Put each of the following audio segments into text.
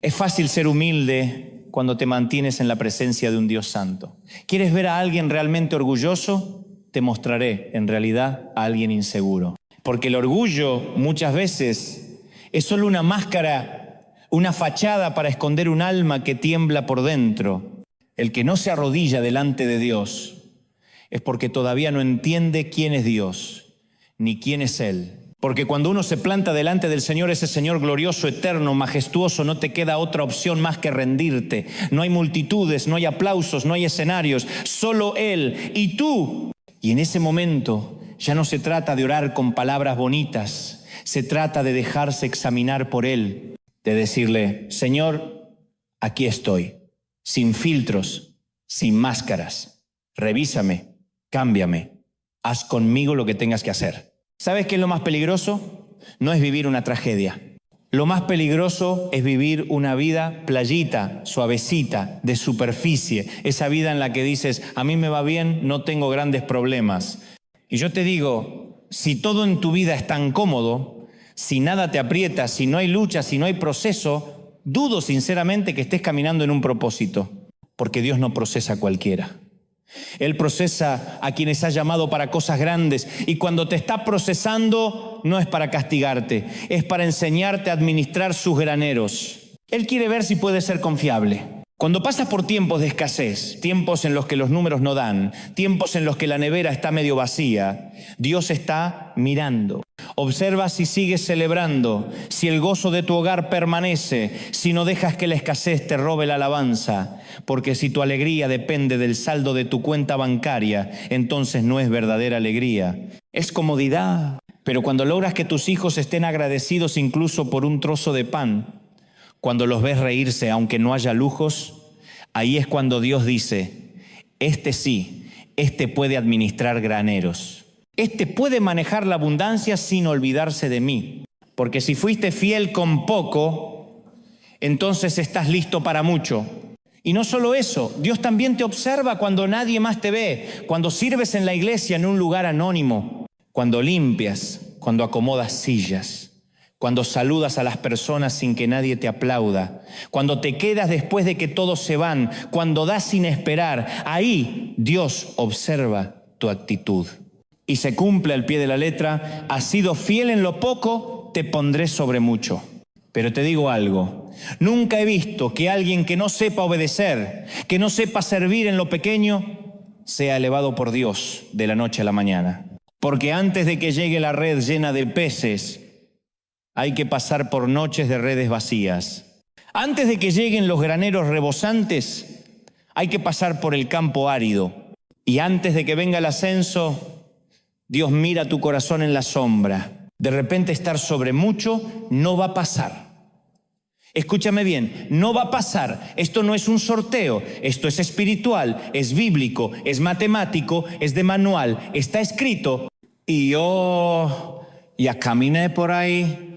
Es fácil ser humilde cuando te mantienes en la presencia de un Dios santo. ¿Quieres ver a alguien realmente orgulloso? Te mostraré en realidad a alguien inseguro. Porque el orgullo muchas veces es solo una máscara, una fachada para esconder un alma que tiembla por dentro. El que no se arrodilla delante de Dios es porque todavía no entiende quién es Dios, ni quién es Él. Porque cuando uno se planta delante del Señor, ese Señor glorioso, eterno, majestuoso, no te queda otra opción más que rendirte. No hay multitudes, no hay aplausos, no hay escenarios, solo Él y tú. Y en ese momento ya no se trata de orar con palabras bonitas, se trata de dejarse examinar por Él, de decirle, Señor, aquí estoy, sin filtros, sin máscaras, revísame, cámbiame, haz conmigo lo que tengas que hacer. ¿Sabes qué es lo más peligroso? No es vivir una tragedia. Lo más peligroso es vivir una vida playita, suavecita, de superficie. Esa vida en la que dices, a mí me va bien, no tengo grandes problemas. Y yo te digo, si todo en tu vida es tan cómodo, si nada te aprieta, si no hay lucha, si no hay proceso, dudo sinceramente que estés caminando en un propósito. Porque Dios no procesa a cualquiera. Él procesa a quienes ha llamado para cosas grandes, y cuando te está procesando no es para castigarte, es para enseñarte a administrar sus graneros. Él quiere ver si puede ser confiable. Cuando pasas por tiempos de escasez, tiempos en los que los números no dan, tiempos en los que la nevera está medio vacía, Dios está mirando. Observa si sigues celebrando, si el gozo de tu hogar permanece, si no dejas que la escasez te robe la alabanza, porque si tu alegría depende del saldo de tu cuenta bancaria, entonces no es verdadera alegría, es comodidad. Pero cuando logras que tus hijos estén agradecidos incluso por un trozo de pan, cuando los ves reírse aunque no haya lujos, ahí es cuando Dios dice, este sí, este puede administrar graneros. Este puede manejar la abundancia sin olvidarse de mí. Porque si fuiste fiel con poco, entonces estás listo para mucho. Y no solo eso, Dios también te observa cuando nadie más te ve, cuando sirves en la iglesia en un lugar anónimo, cuando limpias, cuando acomodas sillas, cuando saludas a las personas sin que nadie te aplauda, cuando te quedas después de que todos se van, cuando das sin esperar. Ahí Dios observa tu actitud. Y se cumple al pie de la letra, has sido fiel en lo poco, te pondré sobre mucho. Pero te digo algo, nunca he visto que alguien que no sepa obedecer, que no sepa servir en lo pequeño, sea elevado por Dios de la noche a la mañana. Porque antes de que llegue la red llena de peces, hay que pasar por noches de redes vacías. Antes de que lleguen los graneros rebosantes, hay que pasar por el campo árido. Y antes de que venga el ascenso, Dios mira tu corazón en la sombra. De repente estar sobre mucho no va a pasar. Escúchame bien, no va a pasar. Esto no es un sorteo, esto es espiritual, es bíblico, es matemático, es de manual, está escrito. Y yo ya caminé por ahí.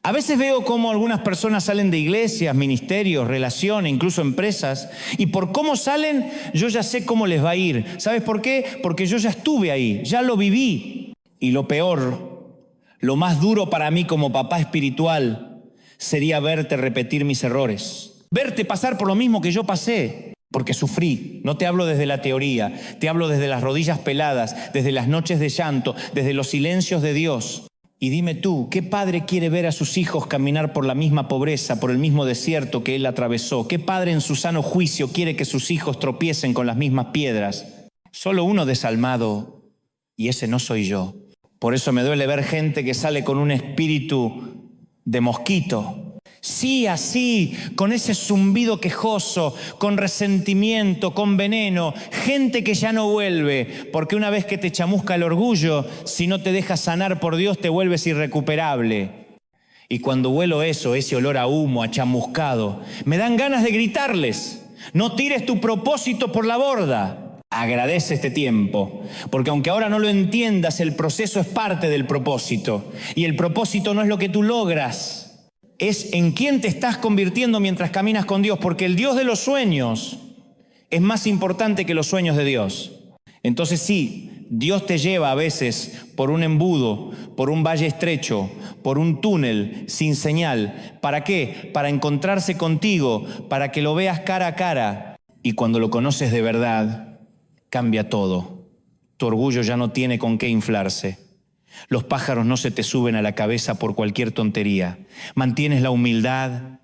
A veces veo cómo algunas personas salen de iglesias, ministerios, relaciones, incluso empresas, y por cómo salen, yo ya sé cómo les va a ir. ¿Sabes por qué? Porque yo ya estuve ahí, ya lo viví. Y lo peor, lo más duro para mí como papá espiritual, sería verte repetir mis errores. Verte pasar por lo mismo que yo pasé, porque sufrí. No te hablo desde la teoría, te hablo desde las rodillas peladas, desde las noches de llanto, desde los silencios de Dios. Y dime tú, ¿qué padre quiere ver a sus hijos caminar por la misma pobreza, por el mismo desierto que él atravesó? ¿Qué padre en su sano juicio quiere que sus hijos tropiecen con las mismas piedras? Solo uno desalmado, y ese no soy yo. Por eso me duele ver gente que sale con un espíritu de mosquito. Sí, así, con ese zumbido quejoso, con resentimiento, con veneno. Gente que ya no vuelve, porque una vez que te chamusca el orgullo, si no te dejas sanar por Dios, te vuelves irrecuperable. Y cuando huelo eso, ese olor a humo, a chamuscado, me dan ganas de gritarles, no tires tu propósito por la borda. Agradece este tiempo, porque aunque ahora no lo entiendas, el proceso es parte del propósito. Y el propósito no es lo que tú logras, es en quién te estás convirtiendo mientras caminas con Dios, porque el Dios de los sueños es más importante que los sueños de Dios. Entonces sí, Dios te lleva a veces por un embudo, por un valle estrecho, por un túnel sin señal. ¿Para qué? Para encontrarse contigo, para que lo veas cara a cara. Y cuando lo conoces de verdad, cambia todo. Tu orgullo ya no tiene con qué inflarse. Los pájaros no se te suben a la cabeza por cualquier tontería. Mantienes la humildad,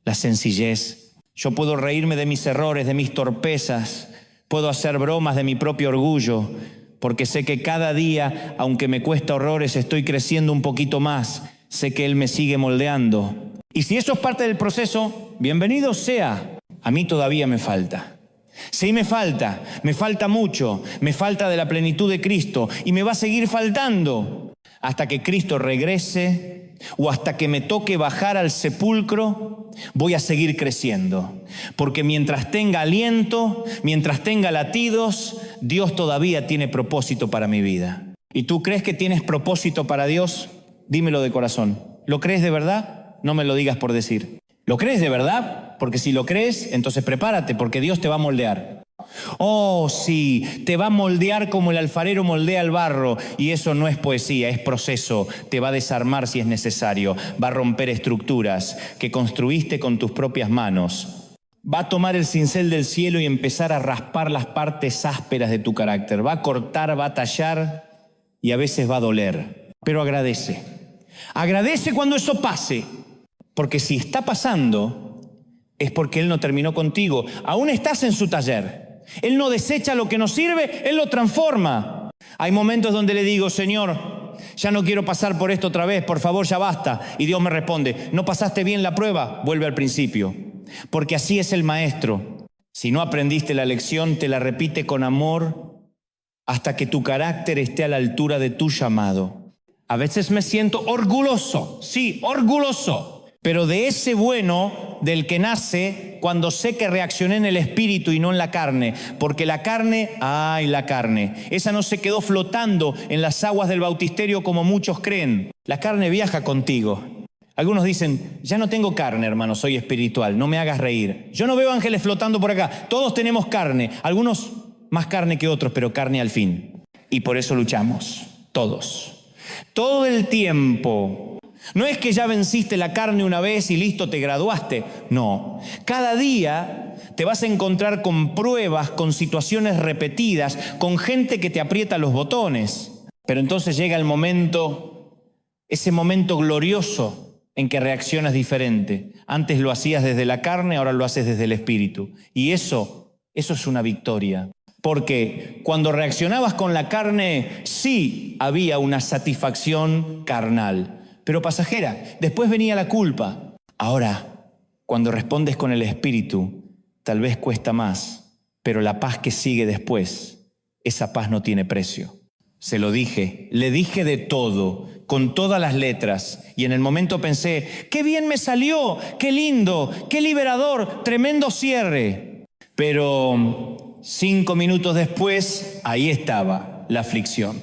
la sencillez. Yo puedo reírme de mis errores, de mis torpezas. Puedo hacer bromas de mi propio orgullo, porque sé que cada día, aunque me cuesta horrores, estoy creciendo un poquito más. Sé que Él me sigue moldeando. Y si eso es parte del proceso, bienvenido sea. A mí todavía me falta. Sí, me falta mucho, me falta de la plenitud de Cristo y me va a seguir faltando hasta que Cristo regrese o hasta que me toque bajar al sepulcro. Voy a seguir creciendo, porque mientras tenga aliento, mientras tenga latidos, Dios todavía tiene propósito para mi vida. ¿Y tú crees que tienes propósito para Dios? Dímelo de corazón. ¿Lo crees de verdad? No me lo digas por decir. ¿Lo crees de verdad? Porque si lo crees, entonces prepárate, porque Dios te va a moldear. Oh, sí, te va a moldear como el alfarero moldea el barro. Y eso no es poesía, es proceso. Te va a desarmar si es necesario. Va a romper estructuras que construiste con tus propias manos. Va a tomar el cincel del cielo y empezar a raspar las partes ásperas de tu carácter. Va a cortar, va a tallar y a veces va a doler. Pero agradece. Agradece cuando eso pase. Porque si está pasando, es porque Él no terminó contigo. Aún estás en su taller. Él no desecha lo que nos sirve, Él lo transforma. Hay momentos donde le digo, Señor, ya no quiero pasar por esto otra vez, por favor, ya basta. Y Dios me responde, ¿no pasaste bien la prueba? Vuelve al principio. Porque así es el maestro. Si no aprendiste la lección, te la repite con amor hasta que tu carácter esté a la altura de tu llamado. A veces me siento orgulloso, sí, orgulloso. Pero de ese bueno del que nace cuando sé que reaccioné en el espíritu y no en la carne. Porque la carne, la carne, esa no se quedó flotando en las aguas del bautisterio como muchos creen. La carne viaja contigo. Algunos dicen, ya no tengo carne, hermano, soy espiritual, no me hagas reír. Yo no veo ángeles flotando por acá, todos tenemos carne, algunos más carne que otros, pero carne al fin. Y por eso luchamos, todos. Todo el tiempo. No es que ya venciste la carne una vez y listo, te graduaste. No, cada día te vas a encontrar con pruebas, con situaciones repetidas, con gente que te aprieta los botones. Pero entonces llega el momento, ese momento glorioso en que reaccionas diferente. Antes lo hacías desde la carne, ahora lo haces desde el espíritu. Y eso es una victoria. Porque cuando reaccionabas con la carne, sí había una satisfacción carnal, pero pasajera. Después venía la culpa. Ahora, cuando respondes con el espíritu, tal vez cuesta más, pero la paz que sigue después, esa paz no tiene precio. Se lo dije, le dije de todo, con todas las letras, y en el momento pensé, ¡qué bien me salió! ¡Qué lindo! ¡Qué liberador! ¡Tremendo cierre! Pero 5 minutos después, ahí estaba la aflicción.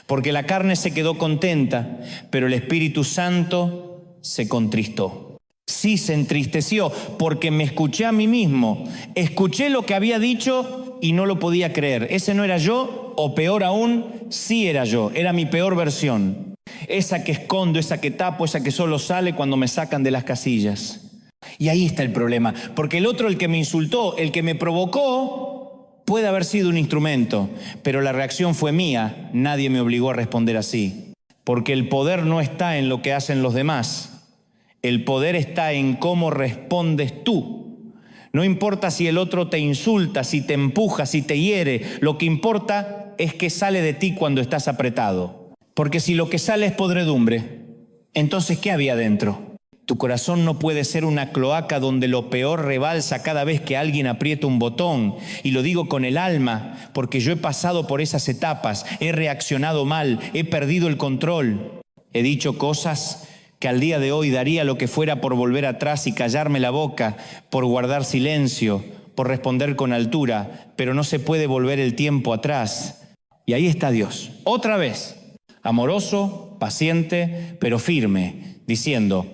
Porque la carne se quedó contenta, pero el Espíritu Santo se contristó. Sí, se entristeció, porque me escuché a mí mismo. Escuché lo que había dicho y no lo podía creer. Ese no era yo, o peor aún, sí era yo. Era mi peor versión. Esa que escondo, esa que tapo, esa que solo sale cuando me sacan de las casillas. Y ahí está el problema, porque el otro, el que me insultó, el que me provocó, puede haber sido un instrumento, pero la reacción fue mía. Nadie me obligó a responder así. Porque el poder no está en lo que hacen los demás. El poder está en cómo respondes tú. No importa si el otro te insulta, si te empuja, si te hiere. Lo que importa es qué sale de ti cuando estás apretado. Porque si lo que sale es podredumbre, entonces ¿qué había dentro? Tu corazón no puede ser una cloaca donde lo peor rebalsa cada vez que alguien aprieta un botón. Y lo digo con el alma, porque yo he pasado por esas etapas, he reaccionado mal, he perdido el control. He dicho cosas que al día de hoy daría lo que fuera por volver atrás y callarme la boca, por guardar silencio, por responder con altura, pero no se puede volver el tiempo atrás. Y ahí está Dios, otra vez, amoroso, paciente, pero firme, diciendo,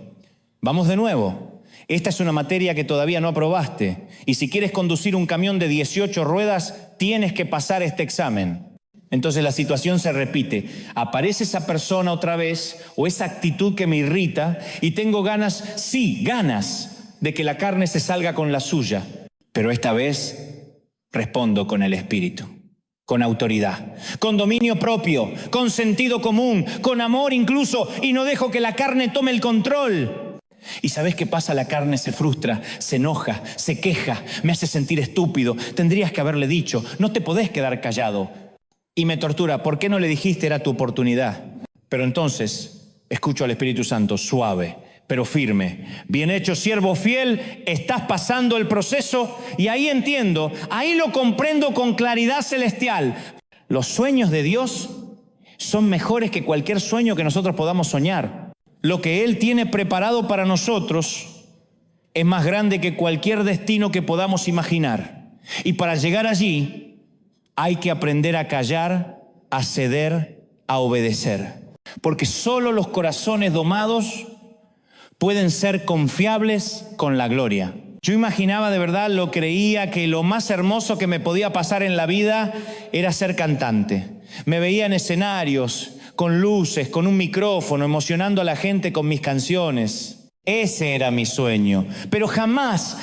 vamos de nuevo. Esta es una materia que todavía no aprobaste. Y si quieres conducir un camión de 18 ruedas, tienes que pasar este examen. Entonces la situación se repite. Aparece esa persona otra vez o esa actitud que me irrita y tengo ganas, sí, ganas de que la carne se salga con la suya. Pero esta vez respondo con el Espíritu, con autoridad, con dominio propio, con sentido común, con amor incluso, y no dejo que la carne tome el control. ¿Y sabes qué pasa? La carne se frustra, se enoja, se queja, me hace sentir estúpido. Tendrías que haberle dicho, no te podés quedar callado. Y me tortura, ¿por qué no le dijiste? Era tu oportunidad. Pero entonces escucho al Espíritu Santo, suave, pero firme. Bien hecho, siervo fiel, estás pasando el proceso y ahí entiendo, ahí lo comprendo con claridad celestial. Los sueños de Dios son mejores que cualquier sueño que nosotros podamos soñar. Lo que Él tiene preparado para nosotros es más grande que cualquier destino que podamos imaginar. Y para llegar allí hay que aprender a callar, a ceder, a obedecer. Porque solo los corazones domados pueden ser confiables con la gloria. Yo imaginaba de verdad, lo creía que lo más hermoso que me podía pasar en la vida era ser cantante. Me veía en escenarios, con luces, con un micrófono, emocionando a la gente con mis canciones. Ese era mi sueño. Pero jamás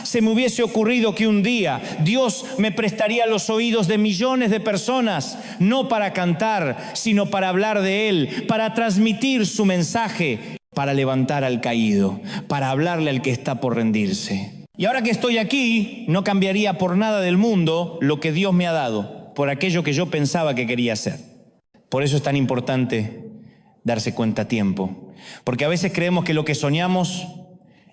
se me hubiese ocurrido que un día Dios me prestaría los oídos de millones de personas, no para cantar, sino para hablar de Él, para transmitir su mensaje, para levantar al caído, para hablarle al que está por rendirse. Y ahora que estoy aquí, no cambiaría por nada del mundo lo que Dios me ha dado, por aquello que yo pensaba que quería hacer. Por eso es tan importante darse cuenta a tiempo. Porque a veces creemos que lo que soñamos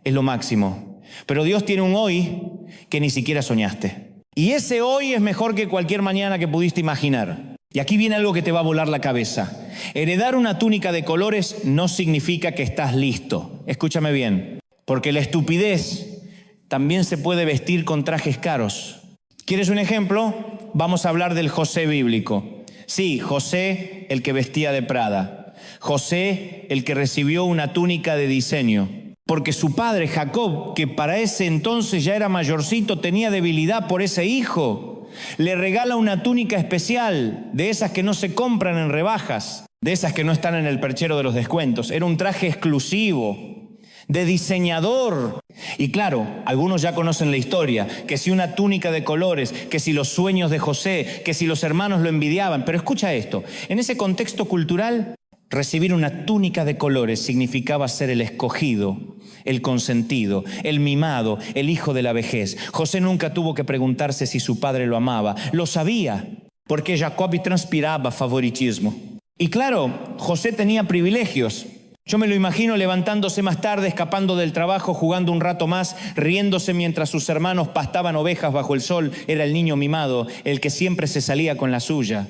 es lo máximo. Pero Dios tiene un hoy que ni siquiera soñaste. Y ese hoy es mejor que cualquier mañana que pudiste imaginar. Y aquí viene algo que te va a volar la cabeza. Heredar una túnica de colores no significa que estás listo. Escúchame bien. Porque la estupidez también se puede vestir con trajes caros. ¿Quieres un ejemplo? Vamos a hablar del José bíblico. Sí, José, el que vestía de Prada. José, el que recibió una túnica de diseño. Porque su padre, Jacob, que para ese entonces ya era mayorcito, tenía debilidad por ese hijo. Le regala una túnica especial, de esas que no se compran en rebajas, de esas que no están en el perchero de los descuentos. Era un traje exclusivo, de diseñador. Y claro, algunos ya conocen la historia, que si una túnica de colores, que si los sueños de José, que si los hermanos lo envidiaban. Pero escucha esto, en ese contexto cultural, recibir una túnica de colores significaba ser el escogido, el consentido, el mimado, el hijo de la vejez. José nunca tuvo que preguntarse si su padre lo amaba. Lo sabía, porque Jacob transpiraba favoritismo. Y claro, José tenía privilegios. Yo me lo imagino levantándose más tarde, escapando del trabajo, jugando un rato más, riéndose mientras sus hermanos pastaban ovejas bajo el sol. Era el niño mimado, el que siempre se salía con la suya.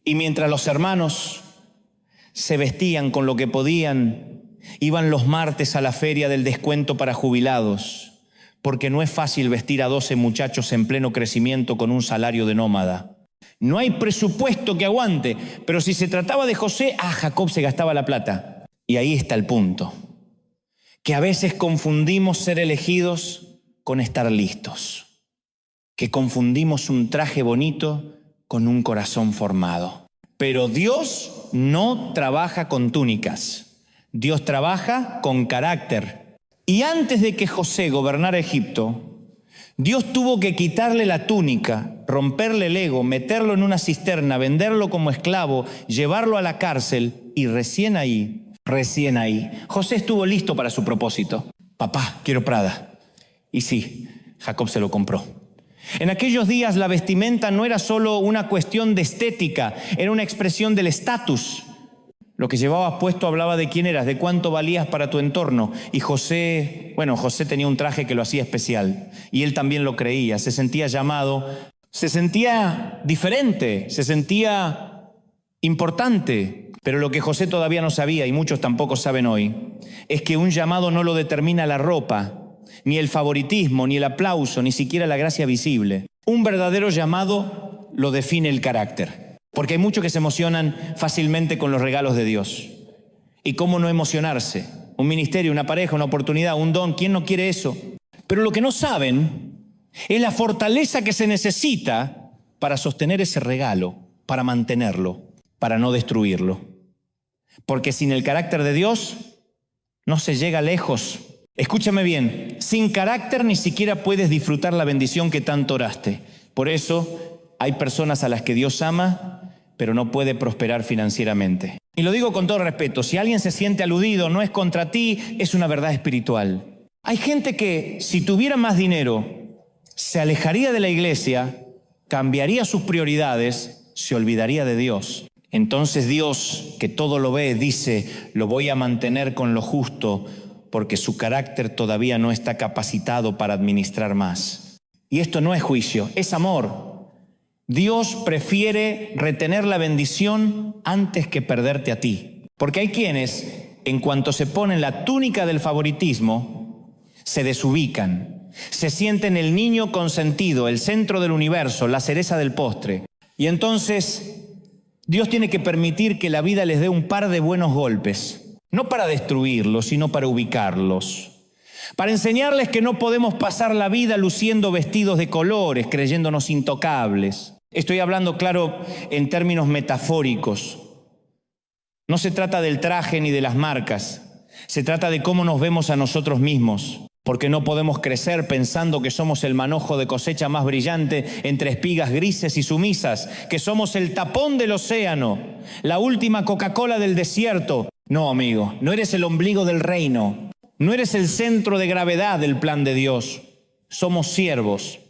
Y mientras los hermanos se vestían con lo que podían, iban los martes a la feria del descuento para jubilados, porque no es fácil vestir a 12 muchachos en pleno crecimiento con un salario de nómada. No hay presupuesto que aguante, pero si se trataba de José, Jacob se gastaba la plata. Y ahí está el punto, que a veces confundimos ser elegidos con estar listos, que confundimos un traje bonito con un corazón formado. Pero Dios no trabaja con túnicas, Dios trabaja con carácter. Y antes de que José gobernara Egipto, Dios tuvo que quitarle la túnica, romperle el ego, meterlo en una cisterna, venderlo como esclavo, llevarlo a la cárcel y recién ahí, José estuvo listo para su propósito. Papá, quiero Prada. Y sí, Jacob se lo compró. En aquellos días la vestimenta no era solo una cuestión de estética, era una expresión del estatus. Lo que llevabas puesto hablaba de quién eras, de cuánto valías para tu entorno. Y José tenía un traje que lo hacía especial. Y él también lo creía, se sentía llamado, se sentía diferente, se sentía importante. Pero lo que José todavía no sabía, y muchos tampoco saben hoy, es que un llamado no lo determina la ropa, ni el favoritismo, ni el aplauso, ni siquiera la gracia visible. Un verdadero llamado lo define el carácter. Porque hay muchos que se emocionan fácilmente con los regalos de Dios. ¿Y cómo no emocionarse? Un ministerio, una pareja, una oportunidad, un don, ¿quién no quiere eso? Pero lo que no saben es la fortaleza que se necesita para sostener ese regalo. para mantenerlo, para no destruirlo. Porque sin el carácter de Dios no se llega lejos. Escúchame bien, sin carácter ni siquiera puedes disfrutar la bendición que tanto oraste. Por eso hay personas a las que Dios ama, pero no puede prosperar financieramente. Y lo digo con todo respeto, si alguien se siente aludido, no es contra ti, es una verdad espiritual. Hay gente que si tuviera más dinero, se alejaría de la iglesia, cambiaría sus prioridades, se olvidaría de Dios. Entonces Dios, que todo lo ve, dice, lo voy a mantener con lo justo, porque su carácter todavía no está capacitado para administrar más. Y esto no es juicio, es amor. Dios prefiere retener la bendición antes que perderte a ti. Porque hay quienes, en cuanto se ponen la túnica del favoritismo, se desubican. Se sienten el niño consentido, el centro del universo, la cereza del postre. Y entonces Dios tiene que permitir que la vida les dé un par de buenos golpes. No para destruirlos, sino para ubicarlos. Para enseñarles que no podemos pasar la vida luciendo vestidos de colores, creyéndonos intocables. Estoy hablando, claro, en términos metafóricos. No se trata del traje ni de las marcas. Se trata de cómo nos vemos a nosotros mismos. Porque no podemos crecer pensando que somos el manojo de cosecha más brillante entre espigas grises y sumisas, que somos el tapón del océano, la última Coca-Cola del desierto. No, amigo, no eres el ombligo del reino. No eres el centro de gravedad del plan de Dios. Somos siervos.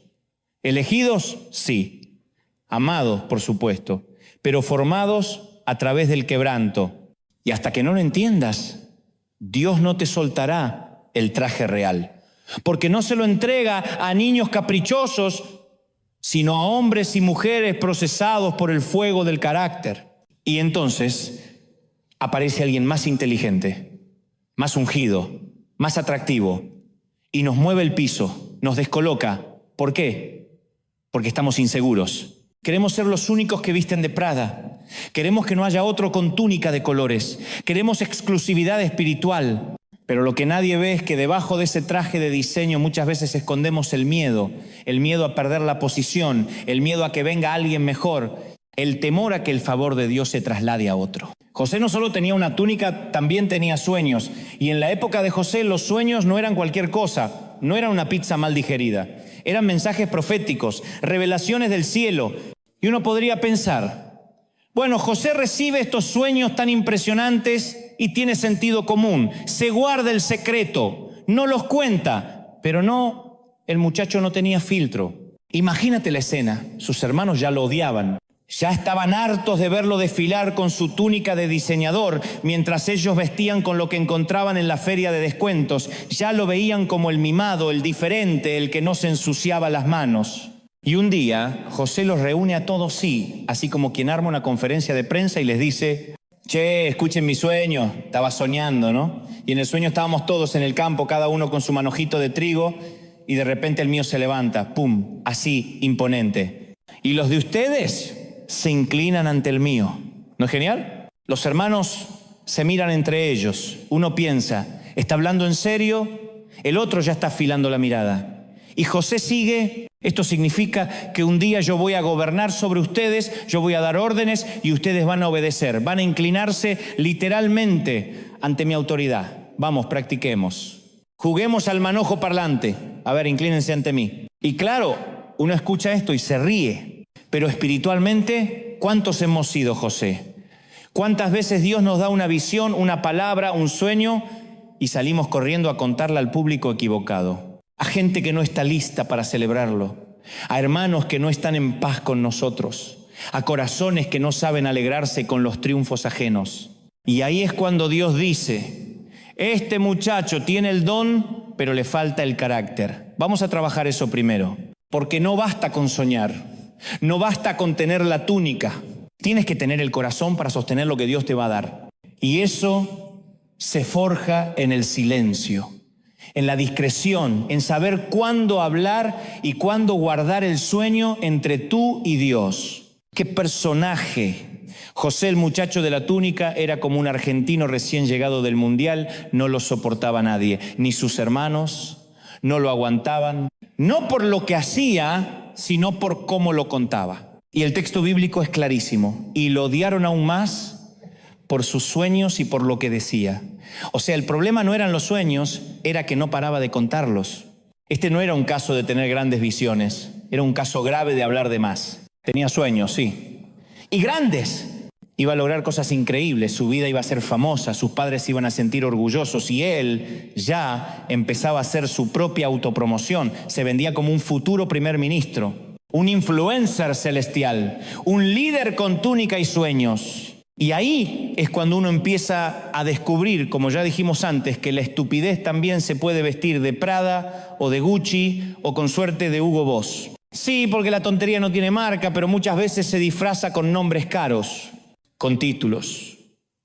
Elegidos, sí. Amados, por supuesto. Pero formados a través del quebranto. Y hasta que no lo entiendas, Dios no te soltará el traje real. Porque no se lo entrega a niños caprichosos, sino a hombres y mujeres procesados por el fuego del carácter. Y entonces aparece alguien más inteligente, más ungido, más atractivo, y nos mueve el piso, nos descoloca. ¿Por qué? Porque estamos inseguros. Queremos ser los únicos que visten de Prada. Queremos que no haya otro con túnica de colores. Queremos exclusividad espiritual. Pero lo que nadie ve es que debajo de ese traje de diseño muchas veces escondemos el miedo a perder la posición, el miedo a que venga alguien mejor, el temor a que el favor de Dios se traslade a otro. José no solo tenía una túnica, también tenía sueños. Y en la época de José los sueños no eran cualquier cosa, no eran una pizza mal digerida. Eran mensajes proféticos, revelaciones del cielo. Y uno podría pensar, bueno, José recibe estos sueños tan impresionantes y tiene sentido común. Se guarda el secreto, no los cuenta. Pero no, el muchacho no tenía filtro. Imagínate la escena, sus hermanos ya lo odiaban. Ya estaban hartos de verlo desfilar con su túnica de diseñador, mientras ellos vestían con lo que encontraban en la feria de descuentos. Ya lo veían como el mimado, el diferente, el que no se ensuciaba las manos. Y un día, José los reúne a todos, sí, así como quien arma una conferencia de prensa y les dice, che, escuchen mi sueño, estaba soñando, ¿no? Y en el sueño estábamos todos en el campo, cada uno con su manojito de trigo, y de repente el mío se levanta, pum, así, imponente. Y los de ustedes se inclinan ante el mío. ¿No es genial? Los hermanos se miran entre ellos. Uno piensa, ¿está hablando en serio? El otro ya está afilando la mirada. Y José sigue, esto significa que un día yo voy a gobernar sobre ustedes, yo voy a dar órdenes y ustedes van a obedecer. Van a inclinarse literalmente ante mi autoridad. Vamos, practiquemos. Juguemos al manojo parlante. A ver, inclínense ante mí. Y claro, uno escucha esto y se ríe. Pero espiritualmente, ¿cuántos hemos sido José? ¿Cuántas veces Dios nos da una visión, una palabra, un sueño y salimos corriendo a contarla al público equivocado? A gente que no está lista para celebrarlo, a hermanos que no están en paz con nosotros, a corazones que no saben alegrarse con los triunfos ajenos. Y ahí es cuando Dios dice, este muchacho tiene el don, pero le falta el carácter. Vamos a trabajar eso primero, porque no basta con soñar. No basta con tener la túnica, tienes que tener el corazón para sostener lo que Dios te va a dar. Y eso se forja en el silencio, en la discreción, en saber cuándo hablar y cuándo guardar el sueño entre tú y Dios. ¡Qué personaje! José, el muchacho de la túnica, era como un argentino recién llegado del mundial, no lo soportaba nadie, ni sus hermanos no lo aguantaban, no por lo que hacía, sino por cómo lo contaba. Y el texto bíblico es clarísimo. Y lo odiaron aún más por sus sueños y por lo que decía. O sea, el problema no eran los sueños, era que no paraba de contarlos. Este no era un caso de tener grandes visiones, era un caso grave de hablar de más. Tenía sueños, sí. Y grandes. Iba a lograr cosas increíbles, su vida iba a ser famosa, sus padres se iban a sentir orgullosos y él ya empezaba a hacer su propia autopromoción. Se vendía como un futuro primer ministro, un influencer celestial, un líder con túnica y sueños. Y ahí es cuando uno empieza a descubrir, como ya dijimos antes, que la estupidez también se puede vestir de Prada o de Gucci o con suerte de Hugo Boss. Sí, porque la tontería no tiene marca, pero muchas veces se disfraza con nombres caros, con títulos,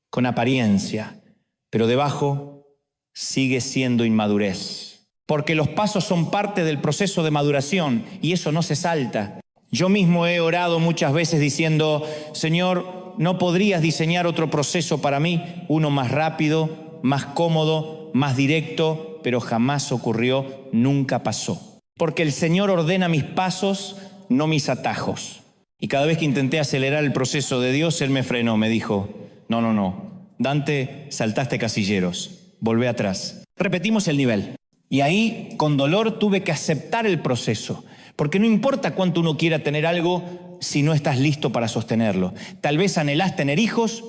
con apariencia, pero debajo sigue siendo inmadurez. Porque los pasos son parte del proceso de maduración y eso no se salta. Yo mismo he orado muchas veces diciendo, Señor, ¿no podrías diseñar otro proceso para mí? Uno más rápido, más cómodo, más directo, pero jamás ocurrió, nunca pasó. Porque el Señor ordena mis pasos, no mis atajos. Y cada vez que intenté acelerar el proceso de Dios, Él me frenó, me dijo, no, Dante, saltaste casilleros, volvé atrás. Repetimos el nivel. Y ahí, con dolor, tuve que aceptar el proceso. Porque no importa cuánto uno quiera tener algo si no estás listo para sostenerlo. Tal vez anhelás tener hijos,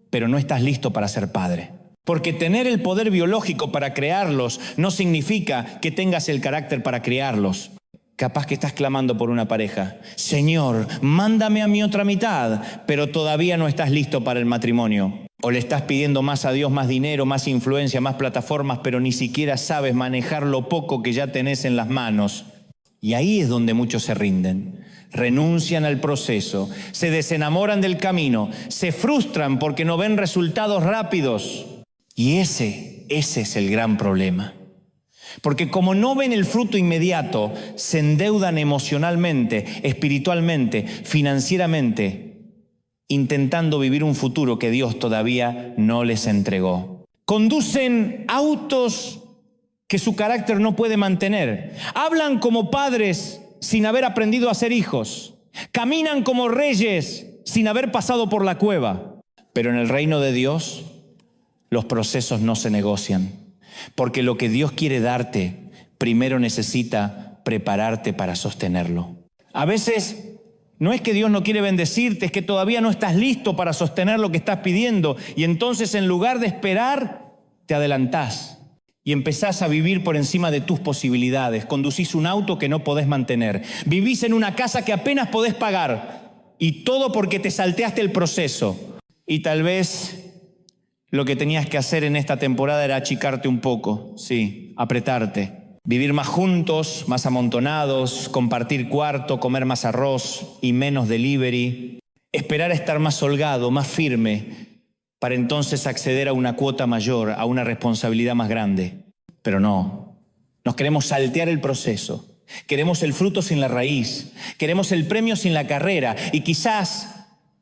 pero no estás listo para ser padre. Porque tener el poder biológico para crearlos no significa que tengas el carácter para criarlos. Capaz que estás clamando por una pareja. Señor, mándame a mi otra mitad, pero todavía no estás listo para el matrimonio. O le estás pidiendo más a Dios, más dinero, más influencia, más plataformas, pero ni siquiera sabes manejar lo poco que ya tenés en las manos. Y ahí es donde muchos se rinden. Renuncian al proceso, se desenamoran del camino, se frustran porque no ven resultados rápidos. Y ese es el gran problema. Porque como no ven el fruto inmediato, se endeudan emocionalmente, espiritualmente, financieramente, intentando vivir un futuro que Dios todavía no les entregó. Conducen autos que su carácter no puede mantener. Hablan como padres sin haber aprendido a ser hijos. Caminan como reyes sin haber pasado por la cueva. Pero en el reino de Dios, los procesos no se negocian. Porque lo que Dios quiere darte, primero necesita prepararte para sostenerlo. A veces no es que Dios no quiere bendecirte, es que todavía no estás listo para sostener lo que estás pidiendo. Y entonces en lugar de esperar, te adelantás y empezás a vivir por encima de tus posibilidades. Conducís un auto que no podés mantener. Vivís en una casa que apenas podés pagar. Y todo porque te salteaste el proceso. Y tal vez lo que tenías que hacer en esta temporada era achicarte un poco, sí, apretarte. Vivir más juntos, más amontonados, compartir cuarto, comer más arroz y menos delivery. Esperar a estar más holgado, más firme, para entonces acceder a una cuota mayor, a una responsabilidad más grande. Pero no, nos queremos saltear el proceso. Queremos el fruto sin la raíz. Queremos el premio sin la carrera. Y quizás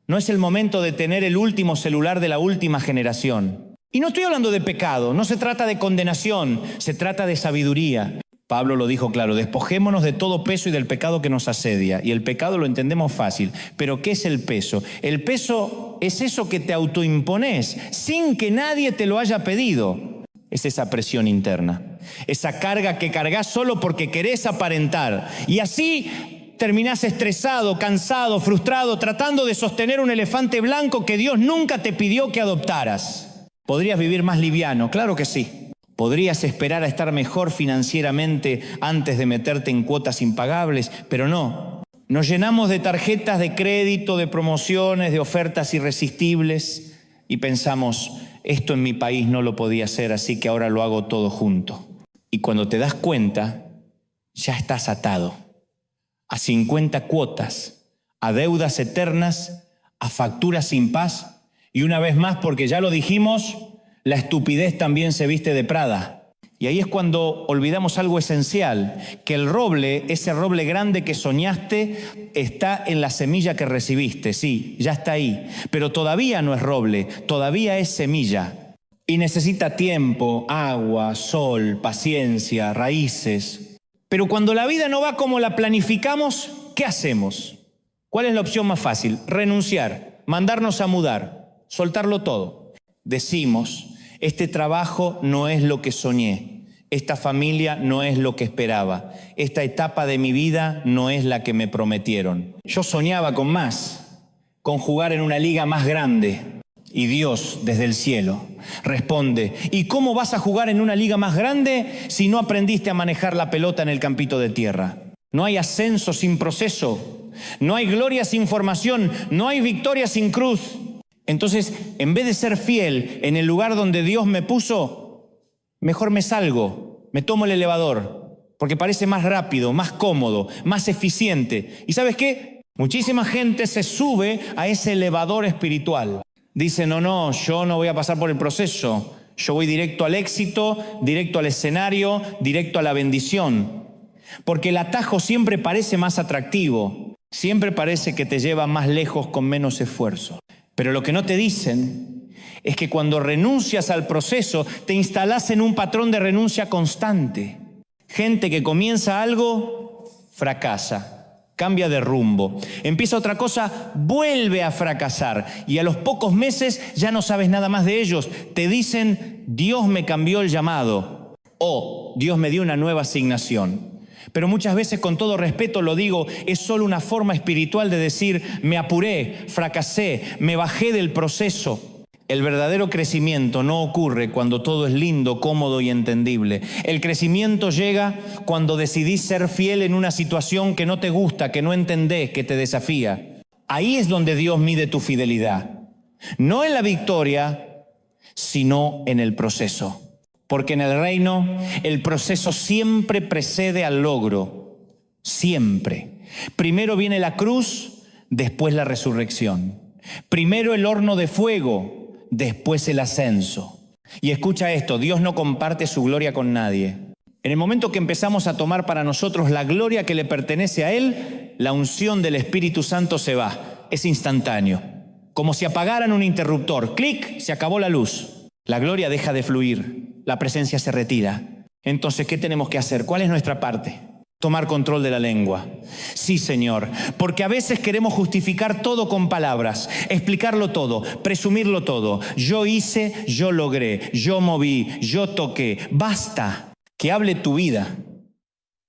no es el momento de tener el último celular de la última generación. Y no estoy hablando de pecado, no se trata de condenación, se trata de sabiduría. Pablo lo dijo claro, despojémonos de todo peso y del pecado que nos asedia. Y el pecado lo entendemos fácil, pero ¿qué es el peso? El peso es eso que te autoimpones sin que nadie te lo haya pedido. Es esa presión interna, esa carga que cargas solo porque querés aparentar. Y así terminás estresado, cansado, frustrado, tratando de sostener un elefante blanco que Dios nunca te pidió que adoptaras. ¿Podrías vivir más liviano? Claro que sí. ¿Podrías esperar a estar mejor financieramente antes de meterte en cuotas impagables? Pero no. Nos llenamos de tarjetas de crédito, de promociones, de ofertas irresistibles y pensamos, esto en mi país no lo podía hacer, así que ahora lo hago todo junto. Y cuando te das cuenta, ya estás atado a 50 cuotas, a deudas eternas, a facturas sin paz. Y una vez más, porque ya lo dijimos, la estupidez también se viste de Prada. Y ahí es cuando olvidamos algo esencial, que el roble, ese roble grande que soñaste, está en la semilla que recibiste. Sí, ya está ahí, pero todavía no es roble, todavía es semilla. Y necesita tiempo, agua, sol, paciencia, raíces. Pero cuando la vida no va como la planificamos, ¿qué hacemos? ¿Cuál es la opción más fácil? Renunciar, mandarnos a mudar, soltarlo todo. Decimos, este trabajo no es lo que soñé, esta familia no es lo que esperaba, esta etapa de mi vida no es la que me prometieron. Yo soñaba con más, con jugar en una liga más grande. Y Dios, desde el cielo, responde, ¿y cómo vas a jugar en una liga más grande si no aprendiste a manejar la pelota en el campito de tierra? No hay ascenso sin proceso, no hay gloria sin formación, no hay victoria sin cruz. Entonces, en vez de ser fiel en el lugar donde Dios me puso, mejor me salgo, me tomo el elevador, porque parece más rápido, más cómodo, más eficiente. ¿Y sabes qué? Muchísima gente se sube a ese elevador espiritual. Dice, no, yo no voy a pasar por el proceso. Yo voy directo al éxito, directo al escenario, directo a la bendición. Porque el atajo siempre parece más atractivo. Siempre parece que te lleva más lejos con menos esfuerzo. Pero lo que no te dicen es que cuando renuncias al proceso, te instalás en un patrón de renuncia constante. Gente que comienza algo, fracasa. Cambia de rumbo, empieza otra cosa, vuelve a fracasar y a los pocos meses ya no sabes nada más de ellos. Te dicen, Dios me cambió el llamado o Dios me dio una nueva asignación. Pero muchas veces, con todo respeto lo digo, es solo una forma espiritual de decir, me apuré, fracasé, me bajé del proceso. El verdadero crecimiento no ocurre cuando todo es lindo, cómodo y entendible. El crecimiento llega cuando decidís ser fiel en una situación que no te gusta, que no entendés, que te desafía. Ahí es donde Dios mide tu fidelidad. No en la victoria, sino en el proceso. Porque en el reino, el proceso siempre precede al logro. Siempre. Primero viene la cruz, después la resurrección. Primero el horno de fuego, después el ascenso. Y escucha esto, Dios no comparte su gloria con nadie. En el momento que empezamos a tomar para nosotros la gloria que le pertenece a Él, la unción del Espíritu Santo se va. Es instantáneo. Como si apagaran un interruptor. ¡Clic! Se acabó la luz. La gloria deja de fluir. La presencia se retira. Entonces, ¿qué tenemos que hacer? ¿Cuál es nuestra parte? Tomar control de la lengua. Sí, Señor, porque a veces queremos justificar todo con palabras, explicarlo todo, presumirlo todo. Yo hice, yo logré, yo moví, yo toqué. Basta, que hable tu vida,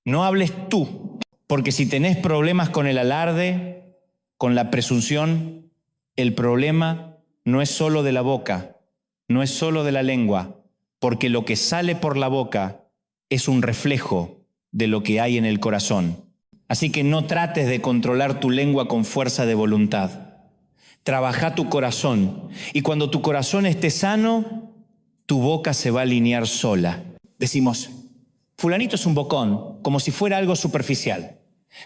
no hables tú. Porque si tenés problemas con el alarde, con la presunción, el problema no es solo de la boca, no es solo de la lengua, porque lo que sale por la boca es un reflejo de lo que hay en el corazón. Así que no trates de controlar tu lengua con fuerza de voluntad. Trabaja tu corazón y cuando tu corazón esté sano, tu boca se va a alinear sola. Decimos, fulanito es un bocón, como si fuera algo superficial,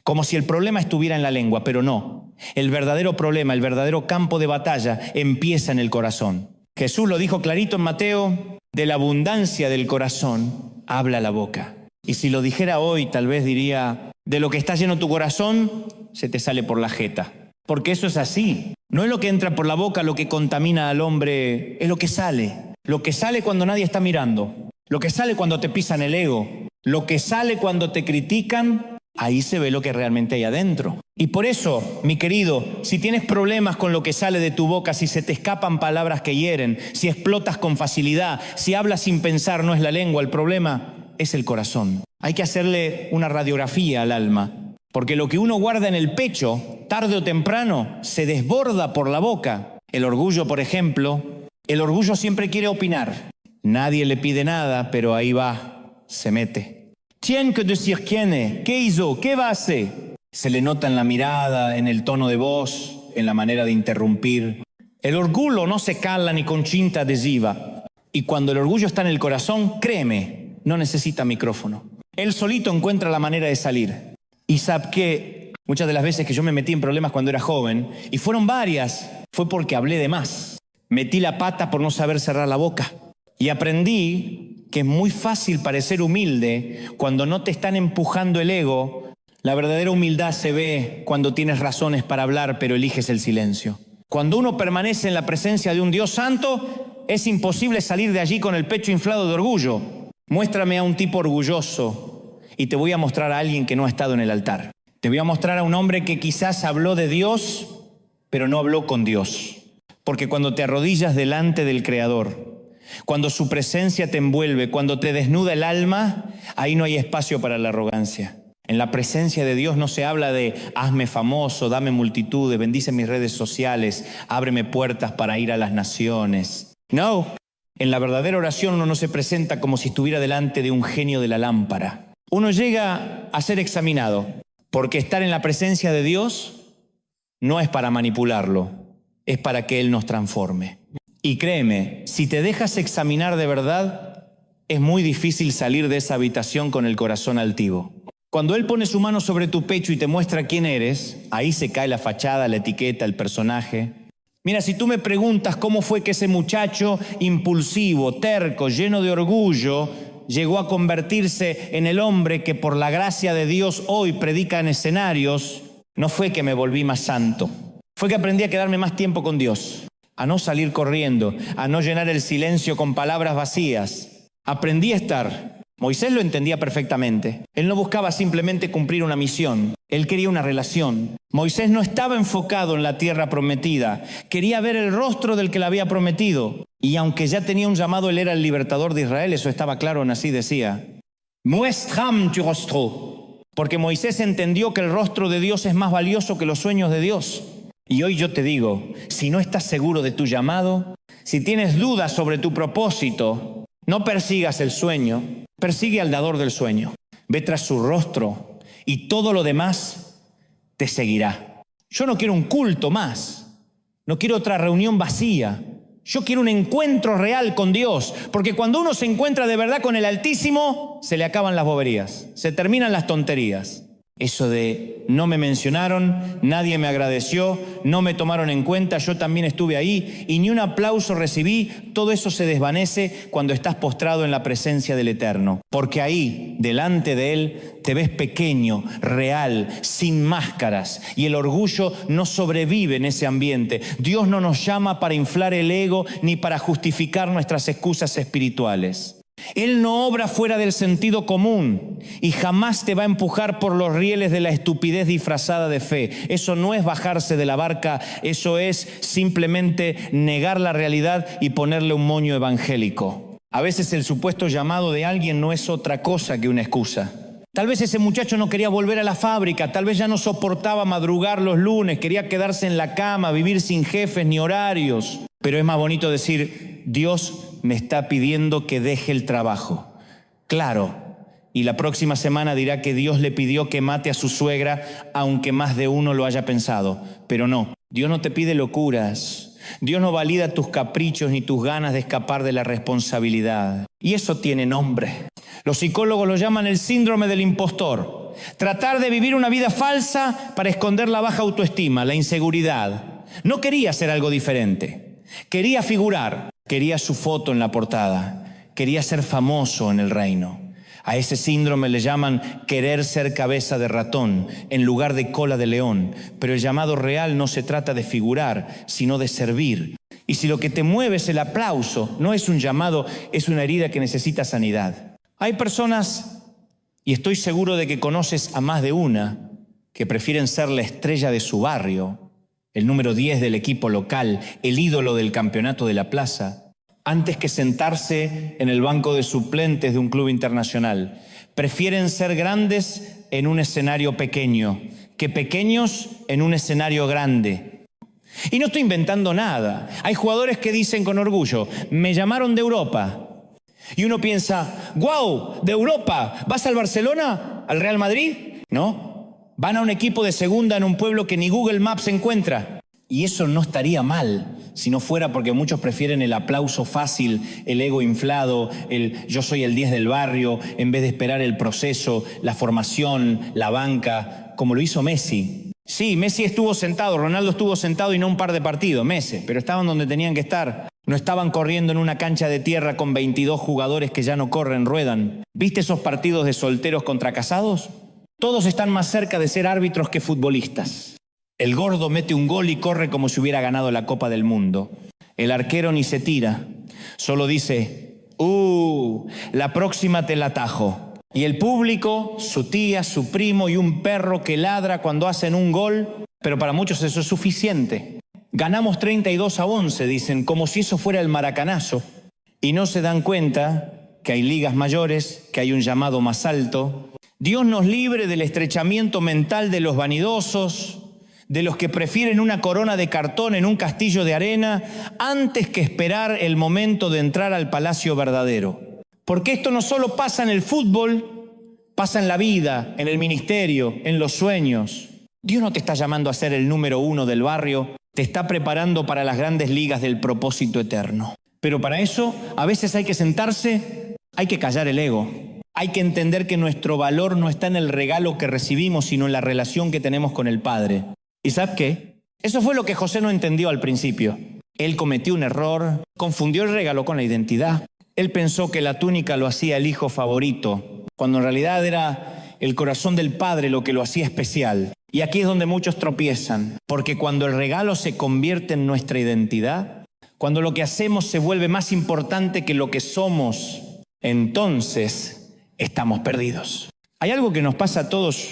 como si el problema estuviera en la lengua, pero no. El verdadero problema, el verdadero campo de batalla empieza en el corazón. Jesús lo dijo clarito en Mateo, de la abundancia del corazón habla la boca. Y si lo dijera hoy, tal vez diría, de lo que está lleno tu corazón, se te sale por la jeta. Porque eso es así. No es lo que entra por la boca lo que contamina al hombre, es lo que sale. Lo que sale cuando nadie está mirando. Lo que sale cuando te pisan el ego. Lo que sale cuando te critican, ahí se ve lo que realmente hay adentro. Y por eso, mi querido, si tienes problemas con lo que sale de tu boca, si se te escapan palabras que hieren, si explotas con facilidad, si hablas sin pensar, no es la lengua, el problema es el corazón. Hay que hacerle una radiografía al alma, porque lo que uno guarda en el pecho, tarde o temprano, se desborda por la boca. El orgullo, por ejemplo, el orgullo siempre quiere opinar. Nadie le pide nada, pero ahí va, se mete. Tiene que decir quién es, qué hizo, qué va a hacer. Se le nota en la mirada, en el tono de voz, en la manera de interrumpir. El orgullo no se cala ni con cinta adhesiva. Y cuando el orgullo está en el corazón, créeme, no necesita micrófono. Él solito encuentra la manera de salir. Y sabe que muchas de las veces que yo me metí en problemas cuando era joven, y fueron varias, fue porque hablé de más. Metí la pata por no saber cerrar la boca. Y aprendí que es muy fácil parecer humilde cuando no te están empujando el ego. La verdadera humildad se ve cuando tienes razones para hablar, pero eliges el silencio. Cuando uno permanece en la presencia de un Dios santo, es imposible salir de allí con el pecho inflado de orgullo. Muéstrame a un tipo orgulloso y te voy a mostrar a alguien que no ha estado en el altar. Te voy a mostrar a un hombre que quizás habló de Dios, pero no habló con Dios. Porque cuando te arrodillas delante del Creador, cuando su presencia te envuelve, cuando te desnuda el alma, ahí no hay espacio para la arrogancia. En la presencia de Dios no se habla de hazme famoso, dame multitudes, bendice mis redes sociales, ábreme puertas para ir a las naciones. No, en la verdadera oración uno no se presenta como si estuviera delante de un genio de la lámpara. Uno llega a ser examinado, porque estar en la presencia de Dios no es para manipularlo, es para que Él nos transforme. Y créeme, si te dejas examinar de verdad, es muy difícil salir de esa habitación con el corazón altivo. Cuando Él pone su mano sobre tu pecho y te muestra quién eres, ahí se cae la fachada, la etiqueta, el personaje. Mira, si tú me preguntas cómo fue que ese muchacho impulsivo, terco, lleno de orgullo, llegó a convertirse en el hombre que por la gracia de Dios hoy predica en escenarios, no fue que me volví más santo, fue que aprendí a quedarme más tiempo con Dios, a no salir corriendo, a no llenar el silencio con palabras vacías. Aprendí a estar. Moisés lo entendía perfectamente. Él no buscaba simplemente cumplir una misión. Él quería una relación. Moisés no estaba enfocado en la tierra prometida. Quería ver el rostro del que le había prometido. Y aunque ya tenía un llamado, él era el libertador de Israel. Eso estaba claro, así decía. Muestram tu rostro. Porque Moisés entendió que el rostro de Dios es más valioso que los sueños de Dios. Y hoy yo te digo, si no estás seguro de tu llamado, si tienes dudas sobre tu propósito, no persigas el sueño, persigue al dador del sueño. Ve tras su rostro y todo lo demás te seguirá. Yo no quiero un culto más, no quiero otra reunión vacía. Yo quiero un encuentro real con Dios, porque cuando uno se encuentra de verdad con el Altísimo, se le acaban las boberías, se terminan las tonterías. Eso de no me mencionaron, nadie me agradeció, no me tomaron en cuenta, yo también estuve ahí y ni un aplauso recibí, todo eso se desvanece cuando estás postrado en la presencia del Eterno. Porque ahí, delante de Él, te ves pequeño, real, sin máscaras, y el orgullo no sobrevive en ese ambiente. Dios no nos llama para inflar el ego ni para justificar nuestras excusas espirituales. Él no obra fuera del sentido común y jamás te va a empujar por los rieles de la estupidez disfrazada de fe. Eso no es bajarse de la barca, eso es simplemente negar la realidad y ponerle un moño evangélico. A veces el supuesto llamado de alguien no es otra cosa que una excusa. Tal vez ese muchacho no quería volver a la fábrica, tal vez ya no soportaba madrugar los lunes, quería quedarse en la cama, vivir sin jefes ni horarios. Pero es más bonito decir, Dios me está pidiendo que deje el trabajo. Claro, y la próxima semana dirá que Dios le pidió que mate a su suegra, aunque más de uno lo haya pensado. Pero no, Dios no te pide locuras. Dios no valida tus caprichos ni tus ganas de escapar de la responsabilidad. Y eso tiene nombre. Los psicólogos lo llaman el síndrome del impostor. Tratar de vivir una vida falsa para esconder la baja autoestima, la inseguridad. No quería hacer algo diferente. Quería figurar. Quería su foto en la portada. Quería ser famoso en el reino. A ese síndrome le llaman querer ser cabeza de ratón en lugar de cola de león. Pero el llamado real no se trata de figurar, sino de servir. Y si lo que te mueve es el aplauso, no es un llamado, es una herida que necesita sanidad. Hay personas, y estoy seguro de que conoces a más de una, que prefieren ser la estrella de su barrio, el número 10 del equipo local, el ídolo del campeonato de la plaza, antes que sentarse en el banco de suplentes de un club internacional. Prefieren ser grandes en un escenario pequeño, que pequeños en un escenario grande. Y no estoy inventando nada. Hay jugadores que dicen con orgullo, me llamaron de Europa. Y uno piensa, ¡guau! ¿De Europa? ¿Vas al Barcelona? ¿Al Real Madrid? No. Van a un equipo de segunda en un pueblo que ni Google Maps encuentra. Y eso no estaría mal, si no fuera porque muchos prefieren el aplauso fácil, el ego inflado, el yo soy el 10 del barrio, en vez de esperar el proceso, la formación, la banca, como lo hizo Messi. Sí, Messi estuvo sentado, Ronaldo estuvo sentado y no un par de partidos, meses, pero estaban donde tenían que estar. No estaban corriendo en una cancha de tierra con 22 jugadores que ya no corren, ruedan. ¿Viste esos partidos de solteros contra casados? Todos están más cerca de ser árbitros que futbolistas. El gordo mete un gol y corre como si hubiera ganado la Copa del Mundo. El arquero ni se tira, solo dice, la próxima te la atajo. Y el público, su tía, su primo y un perro que ladra cuando hacen un gol, pero para muchos eso es suficiente. Ganamos 32-11, dicen, como si eso fuera el maracanazo. Y no se dan cuenta que hay ligas mayores, que hay un llamado más alto. Dios nos libre del estrechamiento mental de los vanidosos, de los que prefieren una corona de cartón en un castillo de arena antes que esperar el momento de entrar al palacio verdadero. Porque esto no solo pasa en el fútbol, pasa en la vida, en el ministerio, en los sueños. Dios no te está llamando a ser el número 1 del barrio, te está preparando para las grandes ligas del propósito eterno. Pero para eso, a veces hay que sentarse, hay que callar el ego. Hay que entender que nuestro valor no está en el regalo que recibimos, sino en la relación que tenemos con el Padre. ¿Y sabes qué? Eso fue lo que José no entendió al principio. Él cometió un error, confundió el regalo con la identidad. Él pensó que la túnica lo hacía el hijo favorito, cuando en realidad era el corazón del Padre lo que lo hacía especial. Y aquí es donde muchos tropiezan, porque cuando el regalo se convierte en nuestra identidad, cuando lo que hacemos se vuelve más importante que lo que somos, entonces estamos perdidos. Hay algo que nos pasa a todos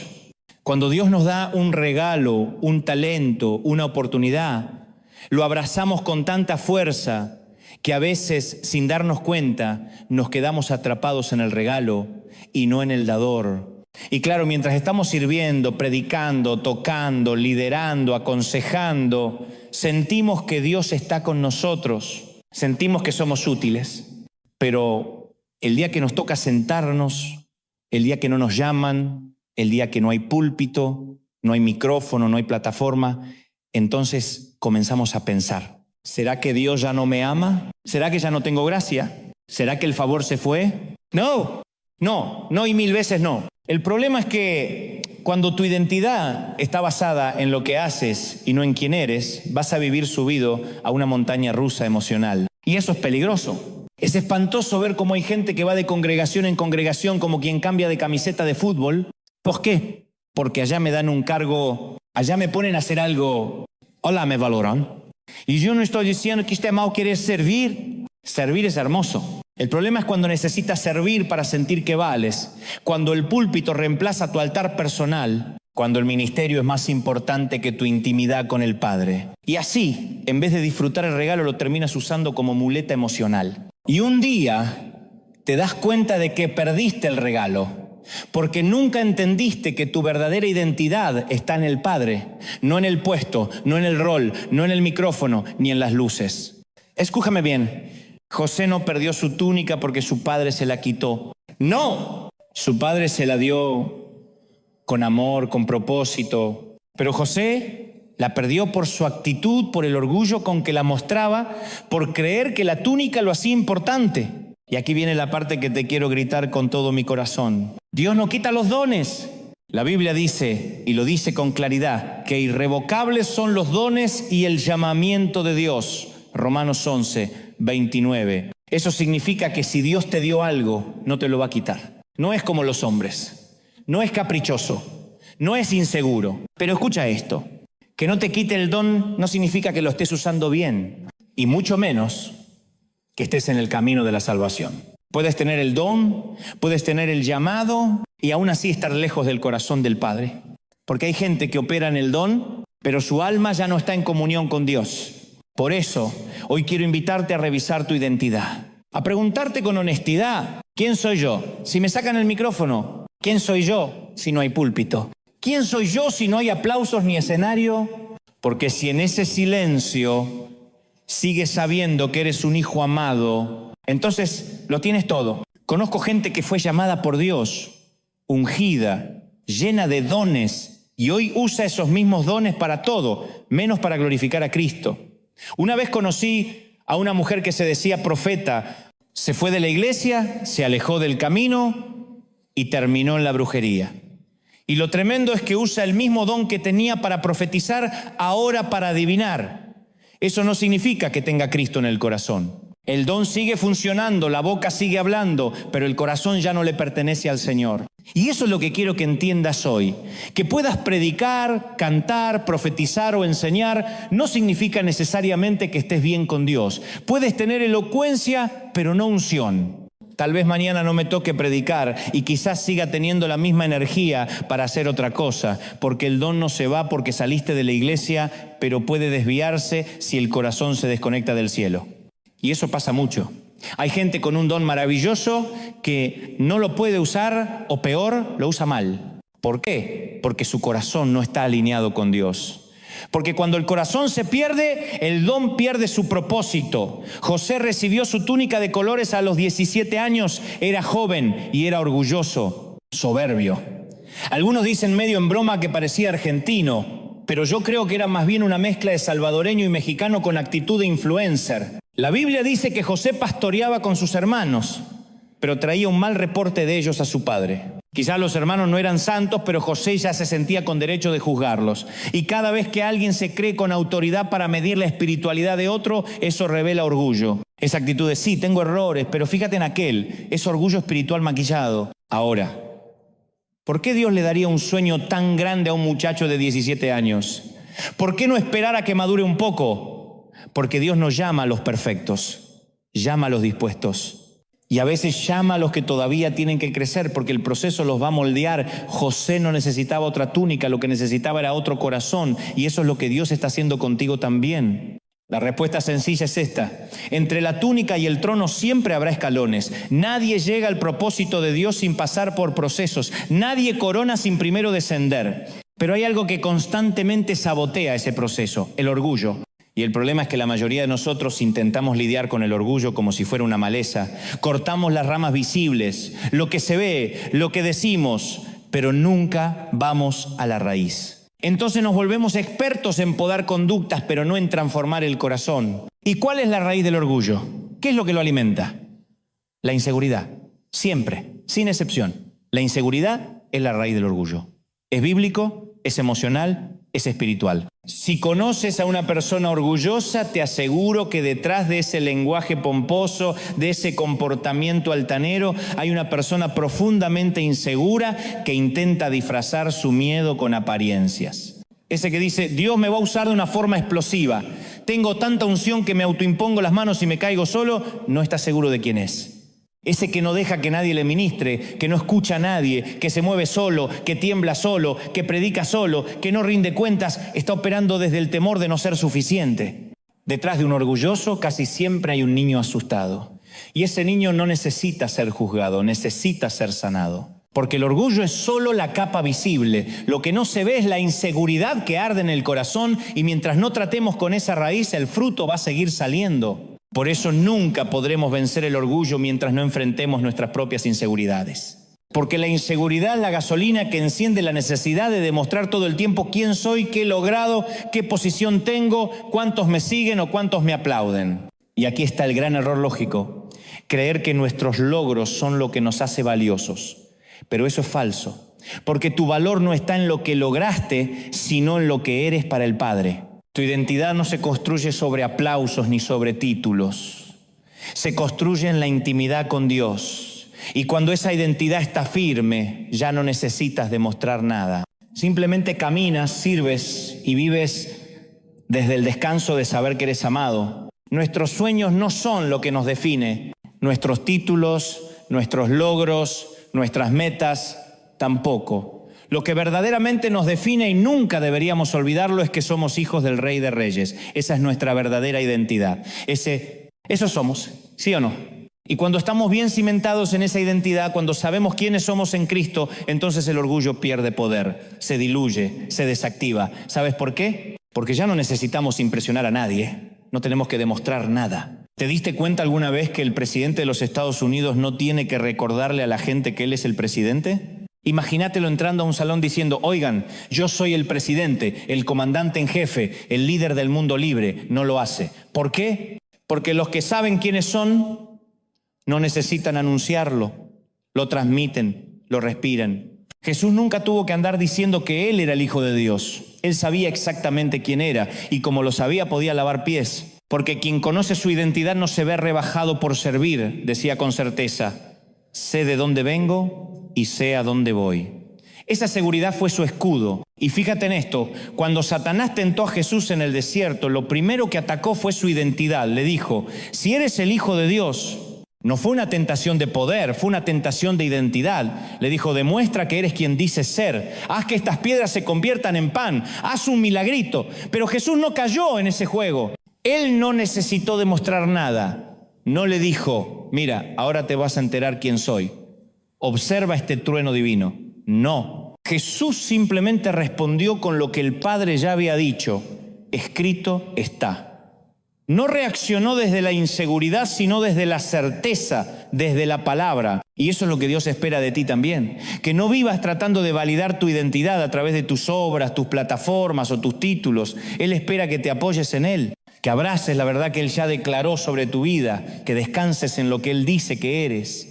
cuando Dios nos da un regalo, un talento, una oportunidad. Lo abrazamos con tanta fuerza que a veces, sin darnos cuenta, nos quedamos atrapados en el regalo y no en el dador. Y claro, mientras estamos sirviendo, predicando, tocando, liderando, aconsejando, sentimos que Dios está con nosotros, sentimos que somos útiles, pero el día que nos toca sentarnos, el día que no nos llaman, el día que no hay púlpito, no hay micrófono, no hay plataforma, entonces comenzamos a pensar, ¿será que Dios ya no me ama? ¿Será que ya no tengo gracia? ¿Será que el favor se fue? No y 1000 veces no. El problema es que cuando tu identidad está basada en lo que haces y no en quién eres, vas a vivir subido a una montaña rusa emocional. Y eso es peligroso. Es espantoso ver cómo hay gente que va de congregación en congregación como quien cambia de camiseta de fútbol. ¿Por qué? Porque allá me dan un cargo, allá me ponen a hacer algo, hola, me valoran. Y yo no estoy diciendo que esté mal querer servir. Servir es hermoso. El problema es cuando necesitas servir para sentir que vales, cuando el púlpito reemplaza tu altar personal, cuando el ministerio es más importante que tu intimidad con el Padre. Y así, en vez de disfrutar el regalo, lo terminas usando como muleta emocional. Y un día te das cuenta de que perdiste el regalo, porque nunca entendiste que tu verdadera identidad está en el Padre, no en el puesto, no en el rol, no en el micrófono, ni en las luces. Escúchame bien. José no perdió su túnica porque su padre se la quitó. No, su padre se la dio con amor, con propósito. Pero José la perdió por su actitud, por el orgullo con que la mostraba, por creer que la túnica lo hacía importante. Y aquí viene la parte que te quiero gritar con todo mi corazón. Dios no quita los dones. La Biblia dice, y lo dice con claridad, que irrevocables son los dones y el llamamiento de Dios. Romanos 11:29. Eso significa que si Dios te dio algo, no te lo va a quitar. No es como los hombres, no es caprichoso, no es inseguro. Pero escucha esto, que no te quite el don no significa que lo estés usando bien, y mucho menos que estés en el camino de la salvación. Puedes tener el don, puedes tener el llamado, y aún así estar lejos del corazón del Padre. Porque hay gente que opera en el don, pero su alma ya no está en comunión con Dios. Por eso, hoy quiero invitarte a revisar tu identidad, a preguntarte con honestidad, ¿quién soy yo? Si me sacan el micrófono, ¿quién soy yo si no hay púlpito? ¿Quién soy yo si no hay aplausos ni escenario? Porque si en ese silencio sigues sabiendo que eres un hijo amado, entonces lo tienes todo. Conozco gente que fue llamada por Dios, ungida, llena de dones, y hoy usa esos mismos dones para todo, menos para glorificar a Cristo. Una vez conocí a una mujer que se decía profeta, se fue de la iglesia, se alejó del camino y terminó en la brujería. Y lo tremendo es que usa el mismo don que tenía para profetizar, ahora para adivinar. Eso no significa que tenga Cristo en el corazón. El don sigue funcionando, la boca sigue hablando, pero el corazón ya no le pertenece al Señor. Y eso es lo que quiero que entiendas hoy. Que puedas predicar, cantar, profetizar o enseñar no significa necesariamente que estés bien con Dios. Puedes tener elocuencia, pero no unción. Tal vez mañana no me toque predicar y quizás siga teniendo la misma energía para hacer otra cosa, porque el don no se va porque saliste de la iglesia, pero puede desviarse si el corazón se desconecta del cielo. Y eso pasa mucho. Hay gente con un don maravilloso que no lo puede usar o peor, lo usa mal. ¿Por qué? Porque su corazón no está alineado con Dios. Porque cuando el corazón se pierde, el don pierde su propósito. José recibió su túnica de colores a los 17 años, era joven y era orgulloso, soberbio. Algunos dicen medio en broma que parecía argentino, pero yo creo que era más bien una mezcla de salvadoreño y mexicano con actitud de influencer. La Biblia dice que José pastoreaba con sus hermanos, pero traía un mal reporte de ellos a su padre. Quizás los hermanos no eran santos, pero José ya se sentía con derecho de juzgarlos. Y cada vez que alguien se cree con autoridad para medir la espiritualidad de otro, eso revela orgullo. Esa actitud de sí, tengo errores, pero fíjate en aquel, es orgullo espiritual maquillado. Ahora, ¿por qué Dios le daría un sueño tan grande a un muchacho de 17 años? ¿Por qué no esperar a que madure un poco? Porque Dios no llama a los perfectos, llama a los dispuestos. Y a veces llama a los que todavía tienen que crecer porque el proceso los va a moldear. José no necesitaba otra túnica, lo que necesitaba era otro corazón. Y eso es lo que Dios está haciendo contigo también. La respuesta sencilla es esta. Entre la túnica y el trono siempre habrá escalones. Nadie llega al propósito de Dios sin pasar por procesos. Nadie corona sin primero descender. Pero hay algo que constantemente sabotea ese proceso, el orgullo. Y el problema es que la mayoría de nosotros intentamos lidiar con el orgullo como si fuera una maleza. Cortamos las ramas visibles, lo que se ve, lo que decimos, pero nunca vamos a la raíz. Entonces nos volvemos expertos en podar conductas, pero no en transformar el corazón. ¿Y cuál es la raíz del orgullo? ¿Qué es lo que lo alimenta? La inseguridad. Siempre, sin excepción. La inseguridad es la raíz del orgullo. Es bíblico, es emocional, es espiritual. Si conoces a una persona orgullosa, te aseguro que detrás de ese lenguaje pomposo, de ese comportamiento altanero, hay una persona profundamente insegura que intenta disfrazar su miedo con apariencias. Ese que dice, Dios me va a usar de una forma explosiva. Tengo tanta unción que me autoimpongo las manos y me caigo solo, no está seguro de quién es. Ese que no deja que nadie le ministre, que no escucha a nadie, que se mueve solo, que tiembla solo, que predica solo, que no rinde cuentas, está operando desde el temor de no ser suficiente. Detrás de un orgulloso casi siempre hay un niño asustado. Y ese niño no necesita ser juzgado, necesita ser sanado. Porque el orgullo es solo la capa visible. Lo que no se ve es la inseguridad que arde en el corazón y mientras no tratemos con esa raíz, el fruto va a seguir saliendo. Por eso nunca podremos vencer el orgullo mientras no enfrentemos nuestras propias inseguridades. Porque la inseguridad es la gasolina que enciende la necesidad de demostrar todo el tiempo quién soy, qué he logrado, qué posición tengo, cuántos me siguen o cuántos me aplauden. Y aquí está el gran error lógico, creer que nuestros logros son lo que nos hace valiosos. Pero eso es falso, porque tu valor no está en lo que lograste, sino en lo que eres para el Padre. Tu identidad no se construye sobre aplausos ni sobre títulos. Se construye en la intimidad con Dios. Y cuando esa identidad está firme, ya no necesitas demostrar nada. Simplemente caminas, sirves y vives desde el descanso de saber que eres amado. Nuestros sueños no son lo que nos define. Nuestros títulos, nuestros logros, nuestras metas, tampoco. Lo que verdaderamente nos define y nunca deberíamos olvidarlo es que somos hijos del Rey de Reyes. Esa es nuestra verdadera identidad. Eso somos, ¿sí o no? Y cuando estamos bien cimentados en esa identidad, cuando sabemos quiénes somos en Cristo, entonces el orgullo pierde poder, se diluye, se desactiva. ¿Sabes por qué? Porque ya no necesitamos impresionar a nadie, no tenemos que demostrar nada. ¿Te diste cuenta alguna vez que el presidente de los Estados Unidos no tiene que recordarle a la gente que él es el presidente? Imagínatelo entrando a un salón diciendo, oigan, yo soy el presidente, el comandante en jefe, el líder del mundo libre. No lo hace. ¿Por qué? Porque los que saben quiénes son no necesitan anunciarlo, lo transmiten, lo respiran. Jesús nunca tuvo que andar diciendo que Él era el Hijo de Dios. Él sabía exactamente quién era y como lo sabía podía lavar pies. Porque quien conoce su identidad no se ve rebajado por servir, decía con certeza. Sé de dónde vengo y sé a dónde voy. Esa seguridad fue su escudo. Y fíjate en esto, cuando Satanás tentó a Jesús en el desierto, lo primero que atacó fue su identidad. Le dijo, si eres el Hijo de Dios, No fue una tentación de poder, fue una tentación de identidad. Le dijo, demuestra que eres quien dices ser. Haz que estas piedras se conviertan en pan. Haz un milagrito. Pero Jesús no cayó en ese juego. Él no necesitó demostrar nada. No le dijo, mira, ahora te vas a enterar quién soy. Observa este trueno divino. No. Jesús simplemente respondió con lo que el Padre ya había dicho. Escrito está. No reaccionó desde la inseguridad, sino desde la certeza, desde la palabra. Y eso es lo que Dios espera de ti también. Que no vivas tratando de validar tu identidad a través de tus obras, tus plataformas o tus títulos. Él espera que te apoyes en Él, que abraces la verdad que Él ya declaró sobre tu vida, que descanses en lo que Él dice que eres.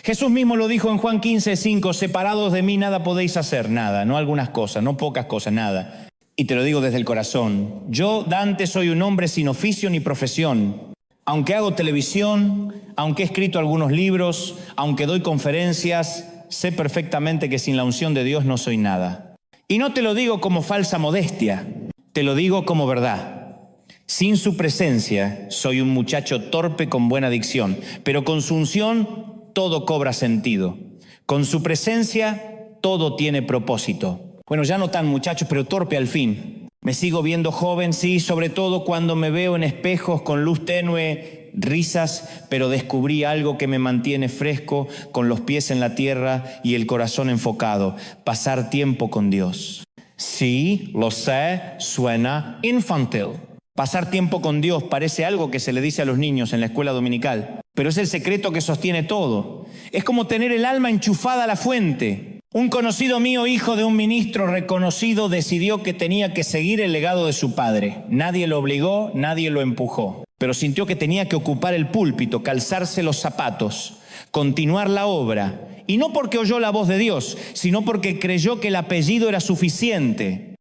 Jesús mismo lo dijo en Juan 15:5, separados de mí nada podéis hacer, nada, no algunas cosas, no pocas cosas, nada. Y te lo digo desde el corazón. Yo, Dante, soy un hombre sin oficio ni profesión. Aunque hago televisión, aunque he escrito algunos libros, aunque doy conferencias, sé perfectamente que sin la unción de Dios no soy nada. Y no te lo digo como falsa modestia, te lo digo como verdad. Sin su presencia soy un muchacho torpe con buena dicción, pero con su unción todo cobra sentido. Con su presencia todo tiene propósito. Bueno, ya no tan muchacho, pero torpe al fin. Me sigo viendo joven, sí, sobre todo cuando me veo en espejos con luz tenue, risas, pero descubrí algo que me mantiene fresco, con los pies en la tierra y el corazón enfocado. Pasar tiempo con Dios. Sí, lo sé, suena infantil. Pasar tiempo con Dios parece algo que se le dice a los niños en la escuela dominical, pero es el secreto que sostiene todo. Es como tener el alma enchufada a la fuente. Un conocido mío, hijo de un ministro reconocido, decidió que tenía que seguir el legado de su padre. Nadie lo obligó, nadie lo empujó, pero sintió que tenía que ocupar el púlpito, calzarse los zapatos, continuar la obra. Y no porque oyó la voz de Dios, sino porque creyó que el apellido era suficiente.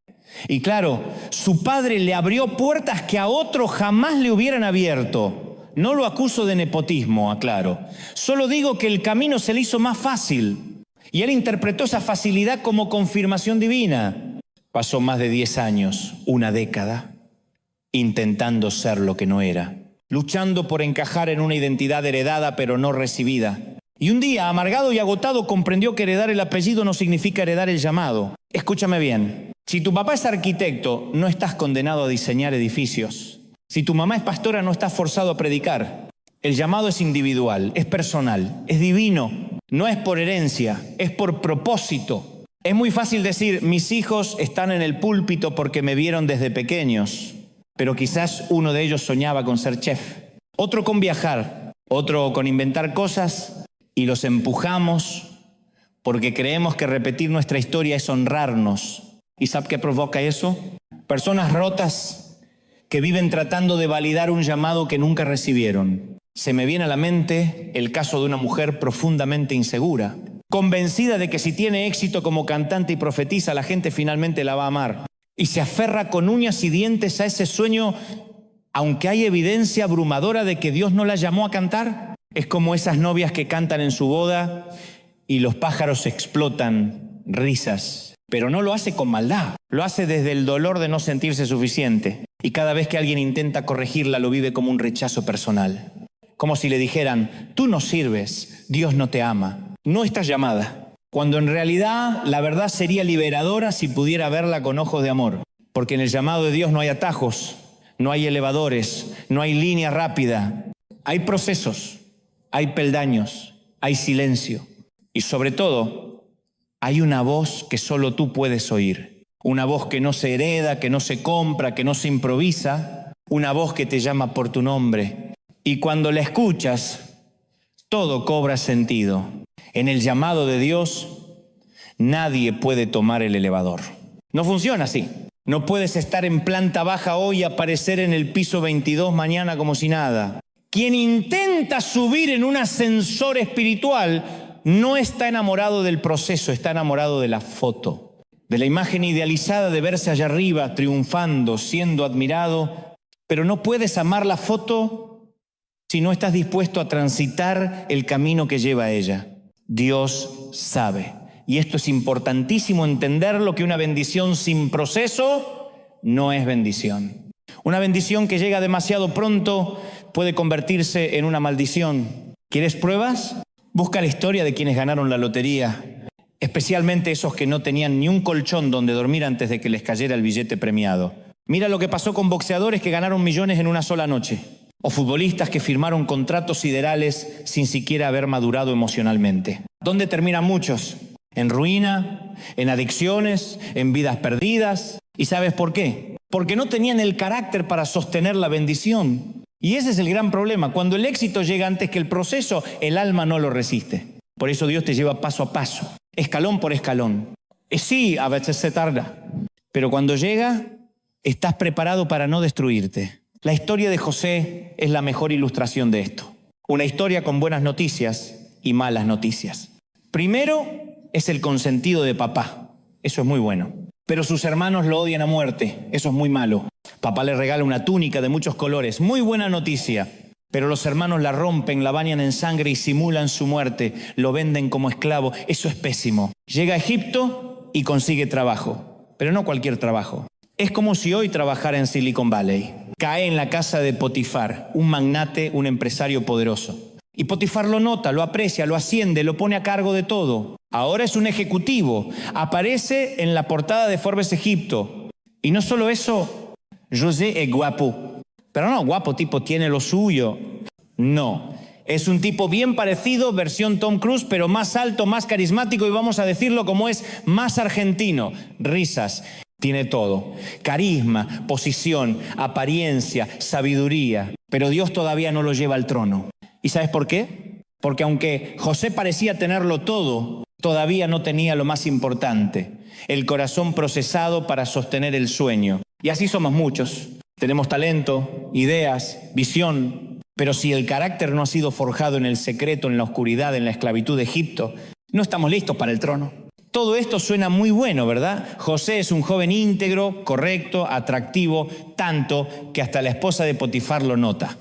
Y claro, su padre le abrió puertas que a otro jamás le hubieran abierto. No lo acuso de nepotismo, aclaro. Solo digo que el camino se le hizo más fácil. Y él interpretó esa facilidad como confirmación divina. Pasó más de 10 años, una década, intentando ser lo que no era, luchando por encajar en una identidad heredada pero no recibida. Y un día, amargado y agotado, comprendió que heredar el apellido no significa heredar el llamado. Escúchame bien, si tu papá es arquitecto, no estás condenado a diseñar edificios. Si tu mamá es pastora, no estás forzado a predicar. El llamado es individual, es personal, es divino. No es por herencia, es por propósito. Es muy fácil decir, mis hijos están en el púlpito porque me vieron desde pequeños, pero quizás uno de ellos soñaba con ser chef, otro con viajar, otro con inventar cosas, y los empujamos porque creemos que repetir nuestra historia es honrarnos. ¿Y sabe qué provoca eso? Personas rotas que viven tratando de validar un llamado que nunca recibieron. Se me viene a la mente el caso de una mujer profundamente insegura, convencida de que si tiene éxito como cantante y profetiza, la gente finalmente la va a amar. Y se aferra con uñas y dientes a ese sueño, aunque hay evidencia abrumadora de que Dios no la llamó a cantar. Es como esas novias que cantan en su boda y los pájaros explotan risas. Pero no lo hace con maldad, lo hace desde el dolor de no sentirse suficiente. Y cada vez que alguien intenta corregirla, lo vive como un rechazo personal. Como si le dijeran, tú no sirves, Dios no te ama, no estás llamada. Cuando en realidad la verdad sería liberadora si pudiera verla con ojos de amor. Porque en el llamado de Dios no hay atajos, no hay elevadores, no hay línea rápida. Hay procesos, hay peldaños, hay silencio. Y sobre todo, hay una voz que solo tú puedes oír. Una voz que no se hereda, que no se compra, que no se improvisa. Una voz que te llama por tu nombre. Y cuando la escuchas, todo cobra sentido. En el llamado de Dios, nadie puede tomar el elevador. No funciona así. No puedes estar en planta baja hoy y aparecer en el piso 22 mañana como si nada. Quien intenta subir en un ascensor espiritual no está enamorado del proceso, está enamorado de la foto, de la imagen idealizada de verse allá arriba, triunfando, siendo admirado. Pero no puedes amar la foto si no estás dispuesto a transitar el camino que lleva a ella. Dios sabe. Y esto es importantísimo entenderlo, que una bendición sin proceso no es bendición. Una bendición que llega demasiado pronto puede convertirse en una maldición. ¿Quieres pruebas? Busca la historia de quienes ganaron la lotería, especialmente esos que no tenían ni un colchón donde dormir antes de que les cayera el billete premiado. Mira lo que pasó con boxeadores que ganaron millones en una sola noche, o futbolistas que firmaron contratos siderales sin siquiera haber madurado emocionalmente. ¿Dónde terminan muchos? En ruina, en adicciones, en vidas perdidas. ¿Y sabes por qué? Porque no tenían el carácter para sostener la bendición. Y ese es el gran problema. Cuando el éxito llega antes que el proceso, el alma no lo resiste. Por eso Dios te lleva paso a paso, escalón por escalón. Sí, a veces se tarda, pero cuando llega, estás preparado para no destruirte. La historia de José es la mejor ilustración de esto. Una historia con buenas noticias y malas noticias. Primero es el consentido de papá. Eso es muy bueno. Pero sus hermanos lo odian a muerte. Eso es muy malo. Papá le regala una túnica de muchos colores. Muy buena noticia. Pero los hermanos la rompen, la bañan en sangre y simulan su muerte. Lo venden como esclavo. Eso es pésimo. Llega a Egipto y consigue trabajo. Pero no cualquier trabajo. Es como si hoy trabajara en Silicon Valley. Cae en la casa de Potifar, un magnate, un empresario poderoso. Y Potifar lo nota, lo aprecia, lo asciende, lo pone a cargo de todo. Ahora es un ejecutivo. Aparece en la portada de Forbes Egipto. Y no solo eso, José es guapo. Pero no, guapo tipo tiene lo suyo. No. Es un tipo bien parecido, versión Tom Cruise, pero más alto, más carismático y vamos a decirlo como es, más argentino. Risas. Tiene todo. Carisma, posición, apariencia, sabiduría. Pero Dios todavía no lo lleva al trono. ¿Y sabes por qué? Porque aunque José parecía tenerlo todo, todavía no tenía lo más importante, el corazón procesado para sostener el sueño. Y así somos muchos. Tenemos talento, ideas, visión, pero si el carácter no ha sido forjado en el secreto, en la oscuridad, en la esclavitud de Egipto, no estamos listos para el trono. Todo esto suena muy bueno, ¿verdad? José es un joven íntegro, correcto, atractivo, tanto que hasta la esposa de Potifar lo nota.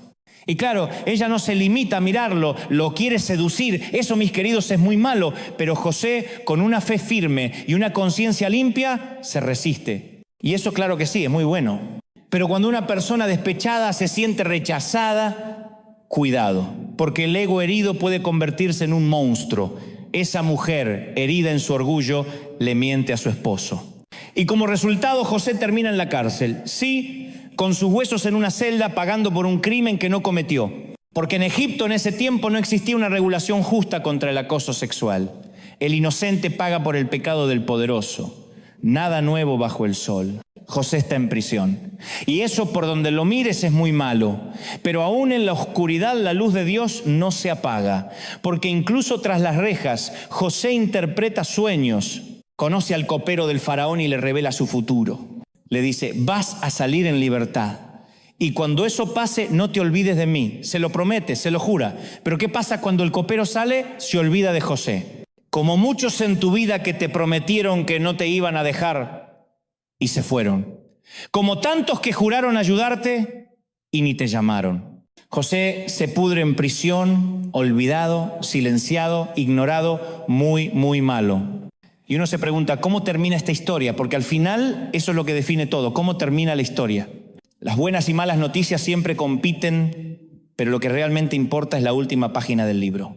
Y claro, ella no se limita a mirarlo, lo quiere seducir. Eso, mis queridos, es muy malo. Pero José, con una fe firme y una conciencia limpia, se resiste. Y eso, claro que sí, es muy bueno. Pero cuando una persona despechada se siente rechazada, cuidado, porque el ego herido puede convertirse en un monstruo. Esa mujer, herida en su orgullo, le miente a su esposo. Y como resultado, José termina en la cárcel. Sí, con sus huesos en una celda, pagando por un crimen que no cometió. Porque en Egipto en ese tiempo no existía una regulación justa contra el acoso sexual. El inocente paga por el pecado del poderoso. Nada nuevo bajo el sol. José está en prisión. Y eso, por donde lo mires, es muy malo. Pero aún en la oscuridad la luz de Dios no se apaga. Porque incluso tras las rejas, José interpreta sueños. Conoce al copero del faraón y le revela su futuro. Le dice, vas a salir en libertad. Y cuando eso pase, no te olvides de mí. Se lo promete, se lo jura. Pero ¿qué pasa cuando el copero sale? Se olvida de José. Como muchos en tu vida que te prometieron que no te iban a dejar y se fueron. Como tantos que juraron ayudarte y ni te llamaron. José se pudre en prisión, olvidado, silenciado, ignorado, muy, muy malo. Y uno se pregunta, ¿cómo termina esta historia? Porque al final eso es lo que define todo, ¿cómo termina la historia? Las buenas y malas noticias siempre compiten, pero lo que realmente importa es la última página del libro.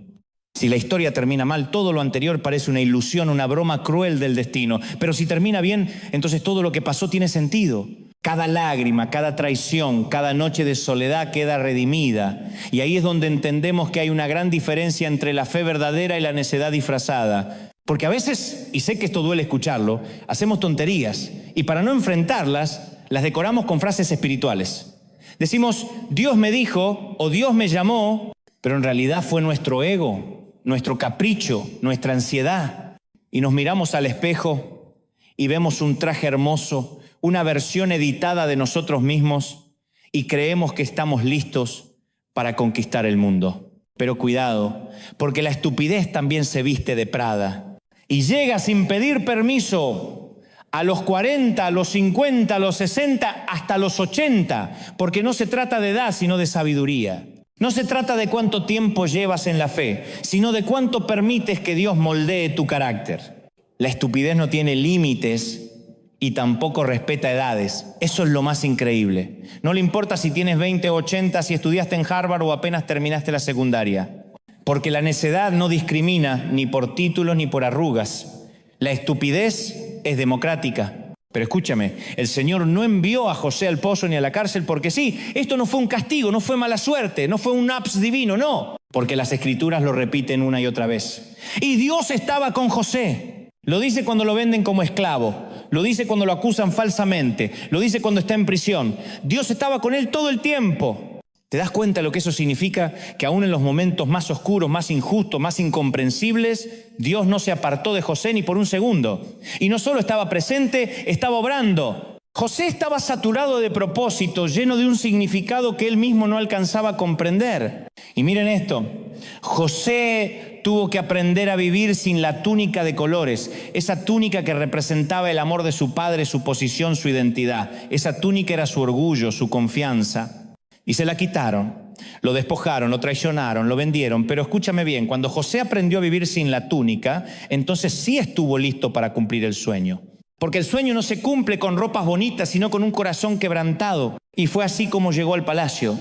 Si la historia termina mal, todo lo anterior parece una ilusión, una broma cruel del destino. Pero si termina bien, entonces todo lo que pasó tiene sentido. Cada lágrima, cada traición, cada noche de soledad queda redimida. Y ahí es donde entendemos que hay una gran diferencia entre la fe verdadera y la necedad disfrazada. Porque a veces, y sé que esto duele escucharlo, hacemos tonterías y para no enfrentarlas, las decoramos con frases espirituales. Decimos, Dios me dijo o Dios me llamó, pero en realidad fue nuestro ego, nuestro capricho, nuestra ansiedad. Y nos miramos al espejo y vemos un traje hermoso, una versión editada de nosotros mismos y creemos que estamos listos para conquistar el mundo. Pero cuidado, porque la estupidez también se viste de Prada. Y llega sin pedir permiso a los 40, a los 50, a los 60, hasta los 80, porque no se trata de edad, sino de sabiduría. No se trata de cuánto tiempo llevas en la fe, sino de cuánto permites que Dios moldee tu carácter. La estupidez no tiene límites y tampoco respeta edades. Eso es lo más increíble. No le importa si tienes 20 o 80, si estudiaste en Harvard o apenas terminaste la secundaria. porque la necedad no discrimina ni por títulos ni por arrugas. La estupidez es democrática. Pero escúchame, el Señor no envió a José al pozo ni a la cárcel porque sí. Esto no fue un castigo, no fue mala suerte, no fue un ups divino, no. Porque las Escrituras lo repiten una y otra vez. Y Dios estaba con José. Lo dice cuando lo venden como esclavo. Lo dice cuando lo acusan falsamente. Lo dice cuando está en prisión. Dios estaba con él todo el tiempo. ¿Te das cuenta de lo que eso significa? Que aún en los momentos más oscuros, más injustos, más incomprensibles, Dios no se apartó de José ni por un segundo. Y no solo estaba presente, estaba obrando. José estaba saturado de propósito, lleno de un significado que él mismo no alcanzaba a comprender. Y miren esto, José tuvo que aprender a vivir sin la túnica de colores, esa túnica que representaba el amor de su padre, su posición, su identidad. Esa túnica era su orgullo, su confianza. Y se la quitaron, lo despojaron, lo traicionaron, lo vendieron. Pero escúchame bien, cuando José aprendió a vivir sin la túnica, entonces sí estuvo listo para cumplir el sueño. Porque el sueño no se cumple con ropas bonitas, sino con un corazón quebrantado. Y fue así como llegó al palacio.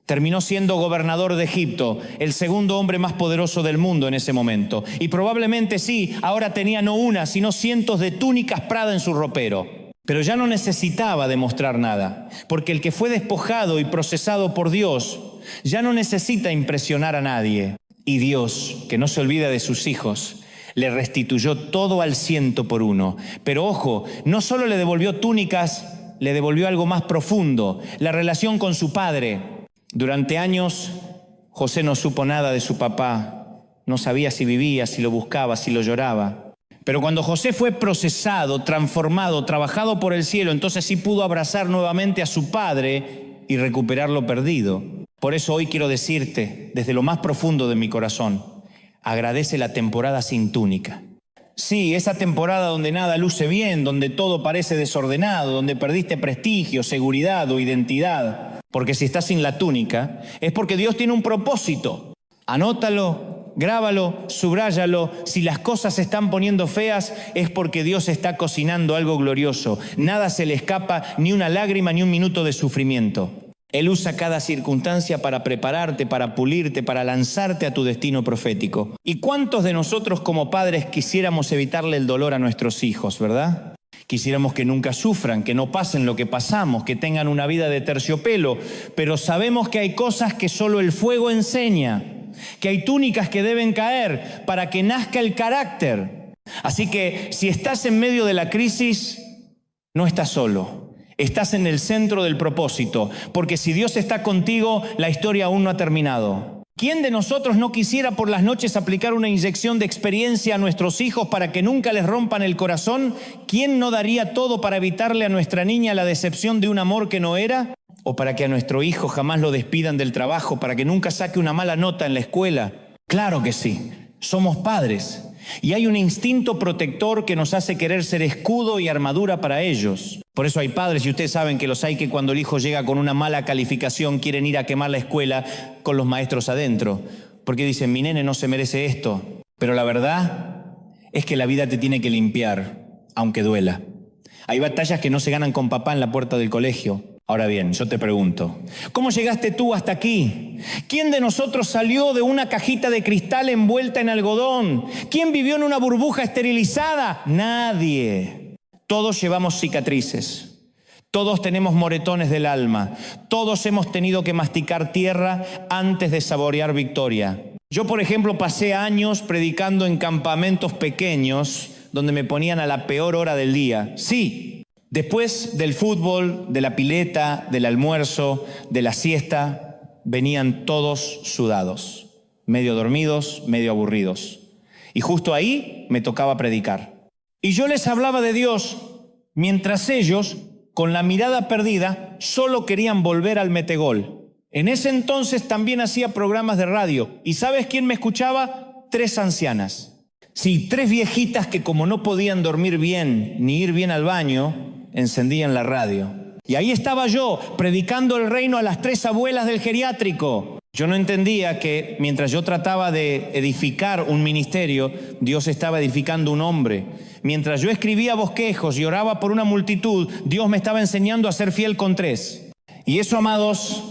Terminó siendo gobernador de Egipto, el segundo hombre más poderoso del mundo en ese momento. Y probablemente sí, ahora tenía no una, sino cientos de túnicas Prada en su ropero. Pero ya no necesitaba demostrar nada, porque el que fue despojado y procesado por Dios ya no necesita impresionar a nadie. Y Dios, que no se olvida de sus hijos, le restituyó todo al 100%. Pero ojo, no solo le devolvió túnicas, le devolvió algo más profundo, la relación con su padre. Durante años, José no supo nada de su papá, no sabía si vivía, si lo buscaba, si lo lloraba. Pero cuando José fue procesado, transformado, trabajado por el cielo, entonces sí pudo abrazar nuevamente a su padre y recuperar lo perdido. Por eso hoy quiero decirte, desde lo más profundo de mi corazón, agradece la temporada sin túnica. Sí, esa temporada donde nada luce bien, donde todo parece desordenado, donde perdiste prestigio, seguridad o identidad. Porque si estás sin la túnica, es porque Dios tiene un propósito. Anótalo. Grábalo, subráyalo. Si las cosas se están poniendo feas, es porque Dios está cocinando algo glorioso. Nada se le escapa, ni una lágrima, ni un minuto de sufrimiento. Él usa cada circunstancia para prepararte, para pulirte, para lanzarte a tu destino profético. ¿Y cuántos de nosotros como padres quisiéramos evitarle el dolor a nuestros hijos, verdad? Quisiéramos que nunca sufran, que no pasen lo que pasamos, que tengan una vida de terciopelo. Pero sabemos que hay cosas que solo el fuego enseña. Que hay túnicas que deben caer para que nazca el carácter. Así que si estás en medio de la crisis, no estás solo. Estás en el centro del propósito, porque si Dios está contigo, la historia aún no ha terminado. ¿Quién de nosotros no quisiera por las noches aplicar una inyección de experiencia a nuestros hijos para que nunca les rompan el corazón? ¿Quién no daría todo para evitarle a nuestra niña la decepción de un amor que no era? ¿O para que a nuestro hijo jamás lo despidan del trabajo, para que nunca saque una mala nota en la escuela? Claro que sí, somos padres. Y hay un instinto protector que nos hace querer ser escudo y armadura para ellos. Por eso hay padres, y ustedes saben que los hay, que cuando el hijo llega con una mala calificación quieren ir a quemar la escuela con los maestros adentro. Porque dicen, mi nene no se merece esto. Pero la verdad es que la vida te tiene que limpiar, aunque duela. Hay batallas que no se ganan con papá en la puerta del colegio. Ahora bien, yo te pregunto, ¿cómo llegaste tú hasta aquí? ¿Quién de nosotros salió de una cajita de cristal envuelta en algodón? ¿Quién vivió en una burbuja esterilizada? Nadie. Todos llevamos cicatrices. Todos tenemos moretones del alma. Todos hemos tenido que masticar tierra antes de saborear victoria. Yo, por ejemplo, pasé años predicando en campamentos pequeños donde me ponían a la peor hora del día. Sí. Después del fútbol, de la pileta, del almuerzo, de la siesta, venían todos sudados, medio dormidos, medio aburridos. Y justo ahí me tocaba predicar. Y yo les hablaba de Dios, mientras ellos, con la mirada perdida, solo querían volver al metegol. En ese entonces también hacía programas de radio. ¿Y sabes quién me escuchaba? 3 ancianas. Sí, 3 viejitas que como no podían dormir bien ni ir bien al baño, encendían la radio. Y ahí estaba yo, predicando el reino a las 3 abuelas del geriátrico. Yo no entendía que mientras yo trataba de edificar un ministerio, Dios estaba edificando un hombre. Mientras yo escribía bosquejos y oraba por una multitud, Dios me estaba enseñando a ser fiel con 3. Y eso, amados,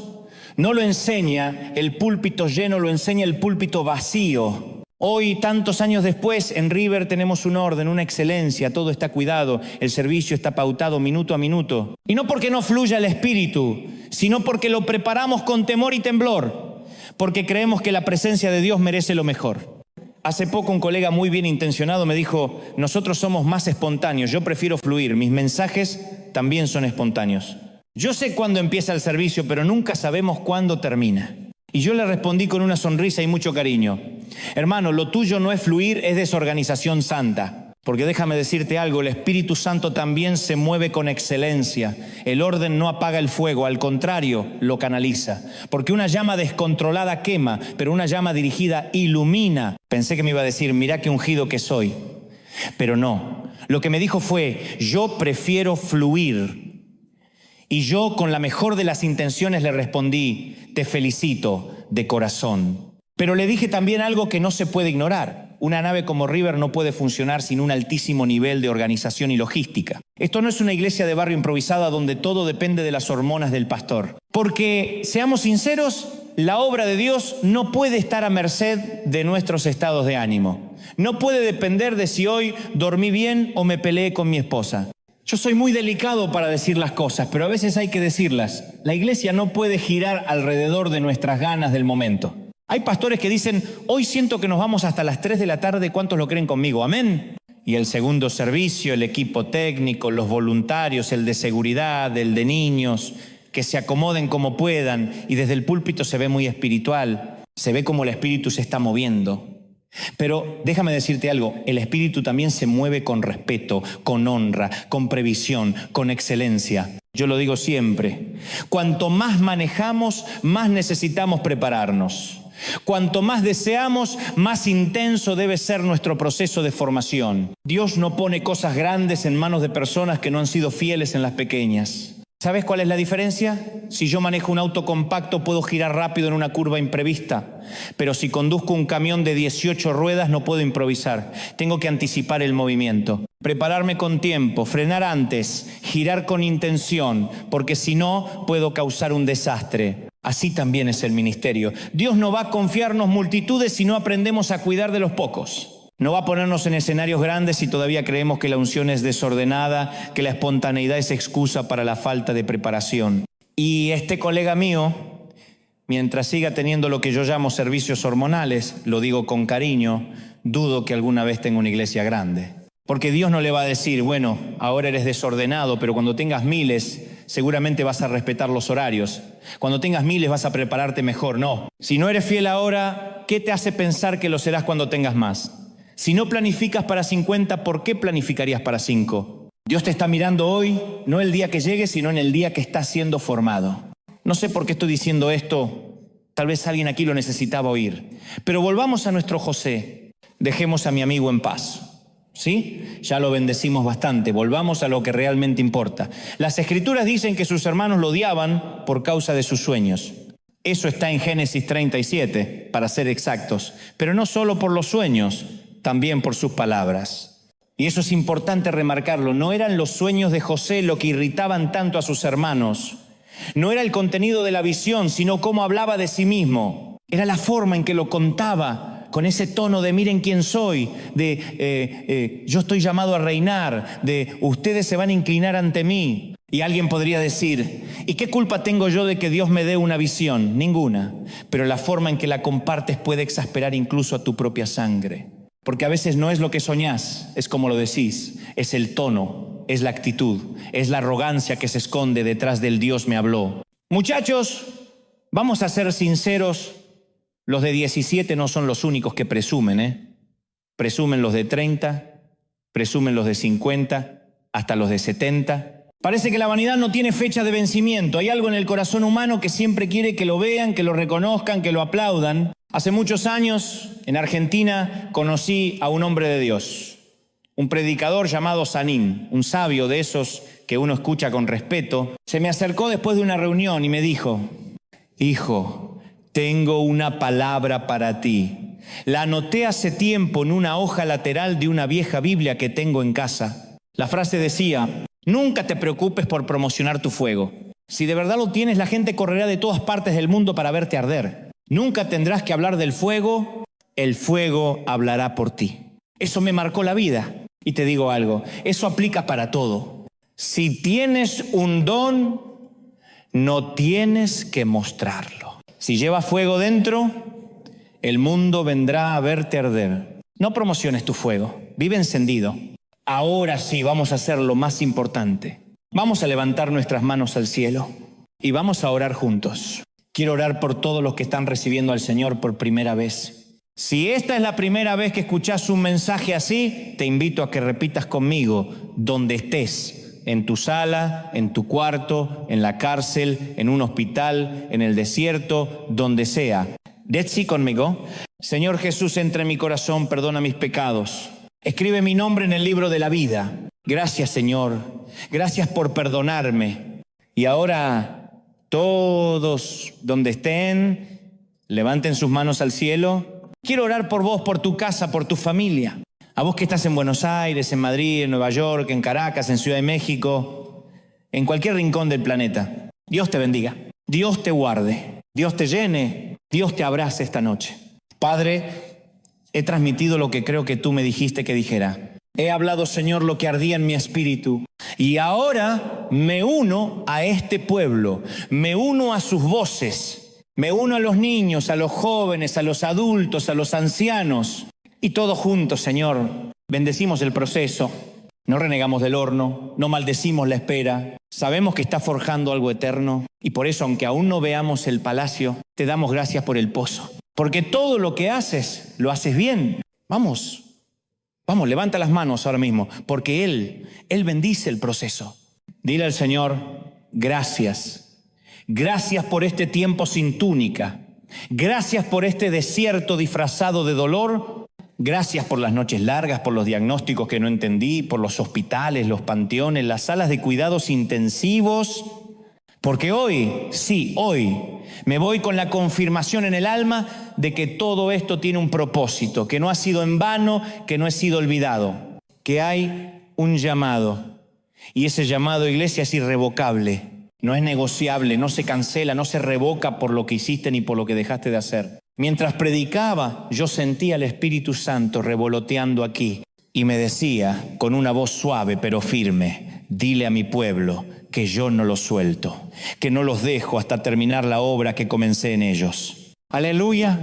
No lo enseña el púlpito lleno, lo enseña el púlpito vacío. Hoy, tantos años después, en River tenemos un orden, una excelencia, todo está cuidado, el servicio está pautado minuto a minuto. Y no porque no fluya el Espíritu, sino porque lo preparamos con temor y temblor, porque creemos que la presencia de Dios merece lo mejor. Hace poco un colega muy bien intencionado me dijo, nosotros somos más espontáneos, yo prefiero fluir, mis mensajes también son espontáneos. Yo sé cuándo empieza el servicio, pero nunca sabemos cuándo termina. Y yo le respondí con una sonrisa y mucho cariño. Hermano, lo tuyo no es fluir, es desorganización santa. Porque déjame decirte algo, el Espíritu Santo también se mueve con excelencia. El orden no apaga el fuego, al contrario, lo canaliza. Porque una llama descontrolada quema, pero una llama dirigida ilumina. Pensé que me iba a decir, mirá qué ungido que soy. Pero no, lo que me dijo fue, yo prefiero fluir. Y yo, con la mejor de las intenciones, le respondí, te felicito de corazón. Pero le dije también algo que no se puede ignorar. Una nave como River no puede funcionar sin un altísimo nivel de organización y logística. Esto no es una iglesia de barrio improvisada donde todo depende de las hormonas del pastor. Porque, seamos sinceros, la obra de Dios no puede estar a merced de nuestros estados de ánimo. No puede depender de si hoy dormí bien o me peleé con mi esposa. Yo soy muy delicado para decir las cosas, pero a veces hay que decirlas. La iglesia no puede girar alrededor de nuestras ganas del momento. Hay pastores que dicen, hoy siento que nos vamos hasta las 3 de la tarde, ¿cuántos lo creen conmigo? Amén. Y el segundo servicio, el equipo técnico, los voluntarios, el de seguridad, el de niños, que se acomoden como puedan. Y desde el púlpito se ve muy espiritual, se ve como el Espíritu se está moviendo. Pero déjame decirte algo, el Espíritu también se mueve con respeto, con honra, con previsión, con excelencia. Yo lo digo siempre, cuanto más manejamos, más necesitamos prepararnos. Cuanto más deseamos, más intenso debe ser nuestro proceso de formación. Dios no pone cosas grandes en manos de personas que no han sido fieles en las pequeñas. ¿Sabes cuál es la diferencia? Si yo manejo un auto compacto puedo girar rápido en una curva imprevista, pero si conduzco un camión de 18 ruedas no puedo improvisar. Tengo que anticipar el movimiento, prepararme con tiempo, frenar antes, girar con intención, porque si no puedo causar un desastre. Así también es el ministerio. Dios no va a confiarnos multitudes si no aprendemos a cuidar de los pocos. No va a ponernos en escenarios grandes si todavía creemos que la unción es desordenada, que la espontaneidad es excusa para la falta de preparación. Y este colega mío, mientras siga teniendo lo que yo llamo servicios hormonales, lo digo con cariño, dudo que alguna vez tenga una iglesia grande. Porque Dios no le va a decir, bueno, ahora eres desordenado, pero cuando tengas miles, seguramente vas a respetar los horarios. Cuando tengas miles vas a prepararte mejor. No. Si no eres fiel ahora, ¿qué te hace pensar que lo serás cuando tengas más? Si no planificas para 50, ¿por qué planificarías para 5? Dios te está mirando hoy, no el día que llegues, sino en el día que estás siendo formado. No sé por qué estoy diciendo esto, tal vez alguien aquí lo necesitaba oír. Pero volvamos a nuestro José, dejemos a mi amigo en paz. ¿Sí? Ya lo bendecimos bastante, volvamos a lo que realmente importa. Las Escrituras dicen que sus hermanos lo odiaban por causa de sus sueños. Eso está en Génesis 37, para ser exactos. Pero no solo por los sueños, también por sus palabras. Y eso es importante remarcarlo. No eran los sueños de José lo que irritaban tanto a sus hermanos. No era el contenido de la visión, sino cómo hablaba de sí mismo. Era la forma en que lo contaba, con ese tono de miren quién soy, de yo estoy llamado a reinar, de ustedes se van a inclinar ante mí. Y alguien podría decir, ¿y qué culpa tengo yo de que Dios me dé una visión? Ninguna. Pero la forma en que la compartes puede exasperar incluso a tu propia sangre. Porque a veces no es lo que soñás, es como lo decís, es el tono, es la actitud, es la arrogancia que se esconde detrás del Dios me habló. Muchachos, vamos a ser sinceros, los de 17 no son los únicos que presumen, Presumen los de 30, presumen los de 50, hasta los de 70. Parece que la vanidad no tiene fecha de vencimiento. Hay algo en el corazón humano que siempre quiere que lo vean, que lo reconozcan, que lo aplaudan. Hace muchos años, en Argentina, conocí a un hombre de Dios, un predicador llamado Sanín, un sabio de esos que uno escucha con respeto. Se me acercó después de una reunión y me dijo, hijo, tengo una palabra para ti. La anoté hace tiempo en una hoja lateral de una vieja Biblia que tengo en casa. La frase decía, nunca te preocupes por promocionar tu fuego. Si de verdad lo tienes, la gente correrá de todas partes del mundo para verte arder. Nunca tendrás que hablar del fuego, el fuego hablará por ti. Eso me marcó la vida. Y te digo algo, eso aplica para todo. Si tienes un don, no tienes que mostrarlo. Si llevas fuego dentro, el mundo vendrá a verte arder. No promociones tu fuego, vive encendido. Ahora sí, vamos a hacer lo más importante. Vamos a levantar nuestras manos al cielo y vamos a orar juntos. Quiero orar por todos los que están recibiendo al Señor por primera vez. Si esta es la primera vez que escuchás un mensaje así, te invito a que repitas conmigo donde estés, en tu sala, en tu cuarto, en la cárcel, en un hospital, en el desierto, donde sea. Decí conmigo: Señor Jesús, entra en mi corazón, perdona mis pecados. Escribe mi nombre en el libro de la vida. Gracias, Señor. Gracias por perdonarme. Y ahora, todos donde estén, levanten sus manos al cielo. Quiero orar por vos, por tu casa, por tu familia. A vos que estás en Buenos Aires, en Madrid, en Nueva York, en Caracas, en Ciudad de México, en cualquier rincón del planeta. Dios te bendiga, Dios te guarde, Dios te llene, Dios te abrace esta noche. Padre, he transmitido lo que creo que tú me dijiste que dijera. He hablado, Señor, lo que ardía en mi espíritu. Y ahora me uno a este pueblo, me uno a sus voces. Me uno a los niños, a los jóvenes, a los adultos, a los ancianos. Y todos juntos, Señor, bendecimos el proceso. No renegamos del horno, no maldecimos la espera. Sabemos que está forjando algo eterno. Y por eso, aunque aún no veamos el palacio, te damos gracias por el pozo. Porque todo lo que haces, lo haces bien. Vamos, levanta las manos ahora mismo. Porque Él bendice el proceso. Dile al Señor: gracias. Gracias por este tiempo sin túnica. Gracias por este desierto disfrazado de dolor. Gracias por las noches largas, por los diagnósticos que no entendí, por los hospitales, los panteones, las salas de cuidados intensivos. Porque hoy, sí, hoy, me voy con la confirmación en el alma de que todo esto tiene un propósito, que no ha sido en vano, que no he sido olvidado, que hay un llamado. Y ese llamado, iglesia, es irrevocable. No es negociable, no se cancela, no se revoca por lo que hiciste ni por lo que dejaste de hacer. Mientras predicaba, yo sentía al Espíritu Santo revoloteando aquí y me decía con una voz suave pero firme: dile a mi pueblo que yo no los suelto, que no los dejo hasta terminar la obra que comencé en ellos. Aleluya.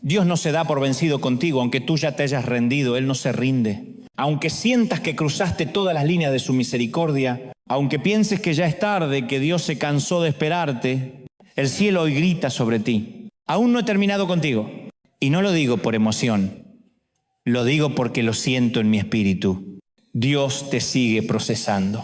Dios no se da por vencido contigo, aunque tú ya te hayas rendido, Él no se rinde. Aunque sientas que cruzaste todas las líneas de su misericordia, aunque pienses que ya es tarde, que Dios se cansó de esperarte, el cielo hoy grita sobre ti: aún no he terminado contigo. Y no lo digo por emoción, lo digo porque lo siento en mi espíritu. Dios te sigue procesando,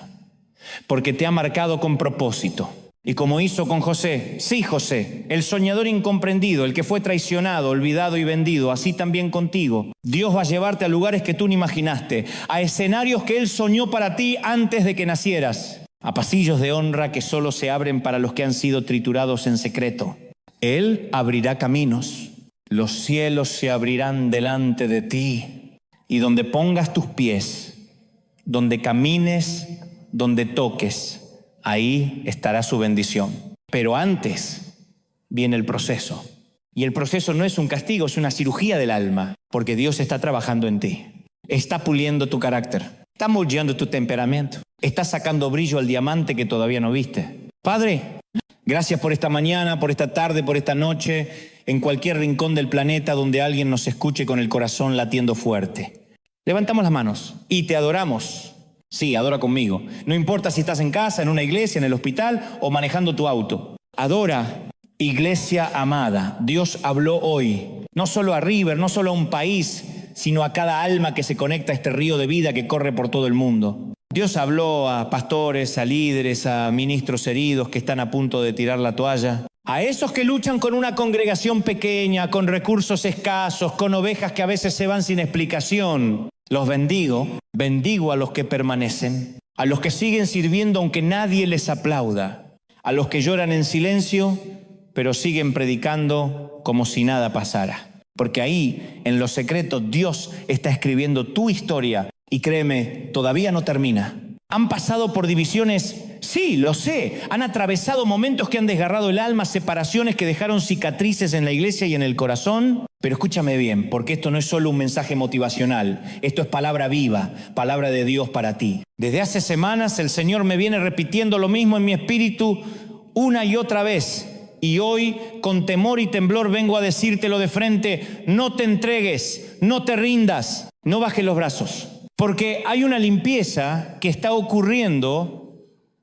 porque te ha marcado con propósito. Y como hizo con José, sí, José, el soñador incomprendido, el que fue traicionado, olvidado y vendido, así también contigo. Dios va a llevarte a lugares que tú no imaginaste, a escenarios que Él soñó para ti antes de que nacieras, a pasillos de honra que solo se abren para los que han sido triturados en secreto. Él abrirá caminos, los cielos se abrirán delante de ti, y donde pongas tus pies, donde camines, donde toques, ahí estará su bendición. Pero antes viene el proceso. Y el proceso no es un castigo, es una cirugía del alma. Porque Dios está trabajando en ti. Está puliendo tu carácter. Está moldeando tu temperamento. Está sacando brillo al diamante que todavía no viste. Padre, gracias por esta mañana, por esta tarde, por esta noche. En cualquier rincón del planeta donde alguien nos escuche con el corazón latiendo fuerte. Levantamos las manos y te adoramos. Sí, adora conmigo. No importa si estás en casa, en una iglesia, en el hospital o manejando tu auto. Adora, iglesia amada. Dios habló hoy, no solo a River, no solo a un país, sino a cada alma que se conecta a este río de vida que corre por todo el mundo. Dios habló a pastores, a líderes, a ministros heridos que están a punto de tirar la toalla. A esos que luchan con una congregación pequeña, con recursos escasos, con ovejas que a veces se van sin explicación. Los bendigo a los que permanecen, a los que siguen sirviendo aunque nadie les aplauda, a los que lloran en silencio, pero siguen predicando como si nada pasara. Porque ahí, en lo secreto, Dios está escribiendo tu historia y créeme, todavía no termina. Han pasado por divisiones Sí, lo sé. Han atravesado momentos que han desgarrado el alma, separaciones que dejaron cicatrices en la iglesia y en el corazón. Pero escúchame bien, porque esto no es solo un mensaje motivacional. Esto es palabra viva, palabra de Dios para ti. Desde hace semanas el Señor me viene repitiendo lo mismo en mi espíritu una y otra vez. Y hoy, con temor y temblor, vengo a decírtelo de frente: no te entregues, no te rindas, no bajes los brazos. Porque hay una limpieza que está ocurriendo,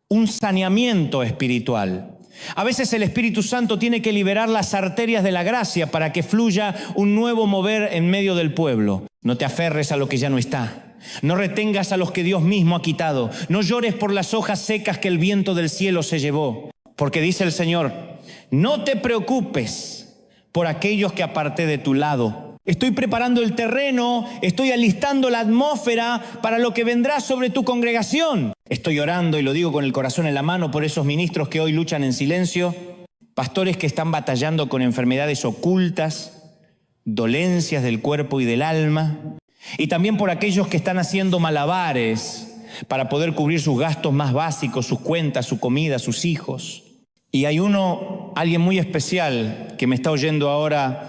un saneamiento espiritual. A veces el Espíritu Santo tiene que liberar las arterias de la gracia para que fluya un nuevo mover en medio del pueblo. No te aferres a lo que ya no está. No retengas a los que Dios mismo ha quitado. No llores por las hojas secas que el viento del cielo se llevó. Porque dice el Señor: no te preocupes por aquellos que aparté de tu lado. Estoy preparando el terreno, estoy alistando la atmósfera para lo que vendrá sobre tu congregación. Estoy orando, y lo digo con el corazón en la mano, por esos ministros que hoy luchan en silencio, pastores que están batallando con enfermedades ocultas, dolencias del cuerpo y del alma, y también por aquellos que están haciendo malabares para poder cubrir sus gastos más básicos, sus cuentas, su comida, sus hijos. Y hay alguien muy especial que me está oyendo ahora.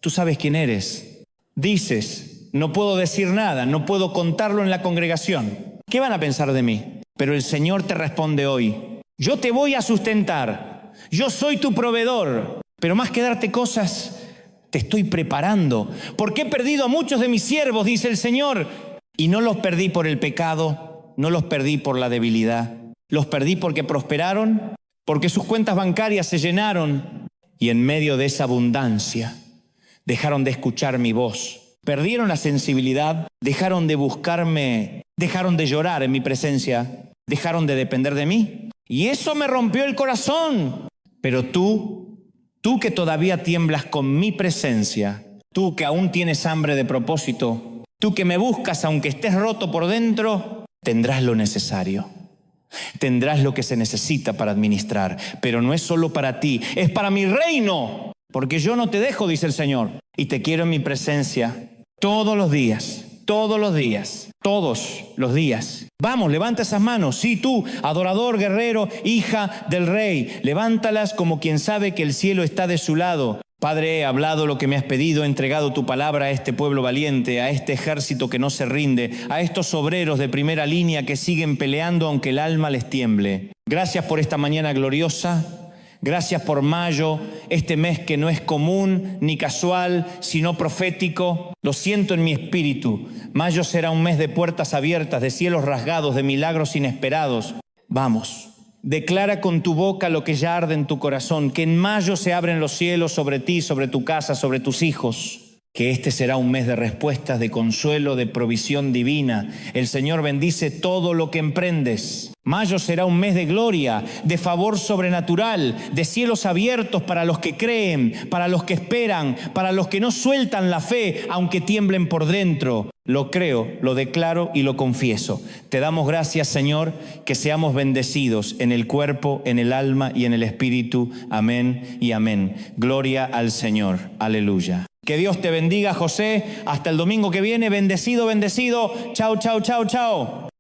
Tú sabes quién eres. Dices: no puedo decir nada, no puedo contarlo en la congregación. ¿Qué van a pensar de mí? Pero el Señor te responde hoy: yo te voy a sustentar, yo soy tu proveedor. Pero más que darte cosas, te estoy preparando. Porque he perdido a muchos de mis siervos, dice el Señor. Y no los perdí por el pecado, no los perdí por la debilidad. Los perdí porque prosperaron, porque sus cuentas bancarias se llenaron. Y en medio de esa abundancia dejaron de escuchar mi voz, perdieron la sensibilidad, dejaron de buscarme, dejaron de llorar en mi presencia, dejaron de depender de mí. Y eso me rompió el corazón. Pero tú que todavía tiemblas con mi presencia, tú que aún tienes hambre de propósito, tú que me buscas aunque estés roto por dentro, tendrás lo necesario. Tendrás lo que se necesita para administrar. Pero no es solo para ti, es para mi reino. Porque yo no te dejo, dice el Señor, y te quiero en mi presencia todos los días, todos los días, todos los días. Vamos, levanta esas manos. Sí, tú, adorador, guerrero, hija del Rey, levántalas como quien sabe que el cielo está de su lado. Padre, he hablado lo que me has pedido, he entregado tu palabra a este pueblo valiente, a este ejército que no se rinde, a estos obreros de primera línea que siguen peleando aunque el alma les tiemble. Gracias por esta mañana gloriosa. Gracias por mayo, este mes que no es común ni casual, sino profético. Lo siento en mi espíritu. Mayo será un mes de puertas abiertas, de cielos rasgados, de milagros inesperados. Vamos, declara con tu boca lo que ya arde en tu corazón, que en mayo se abren los cielos sobre ti, sobre tu casa, sobre tus hijos. Que este será un mes de respuestas, de consuelo, de provisión divina. El Señor bendice todo lo que emprendes. Mayo será un mes de gloria, de favor sobrenatural, de cielos abiertos para los que creen, para los que esperan, para los que no sueltan la fe, aunque tiemblen por dentro. Lo creo, lo declaro y lo confieso. Te damos gracias, Señor, que seamos bendecidos en el cuerpo, en el alma y en el espíritu. Amén y amén. Gloria al Señor. Aleluya. Que Dios te bendiga, José. Hasta el domingo que viene. Bendecido, bendecido. Chao, chao, chao, chao.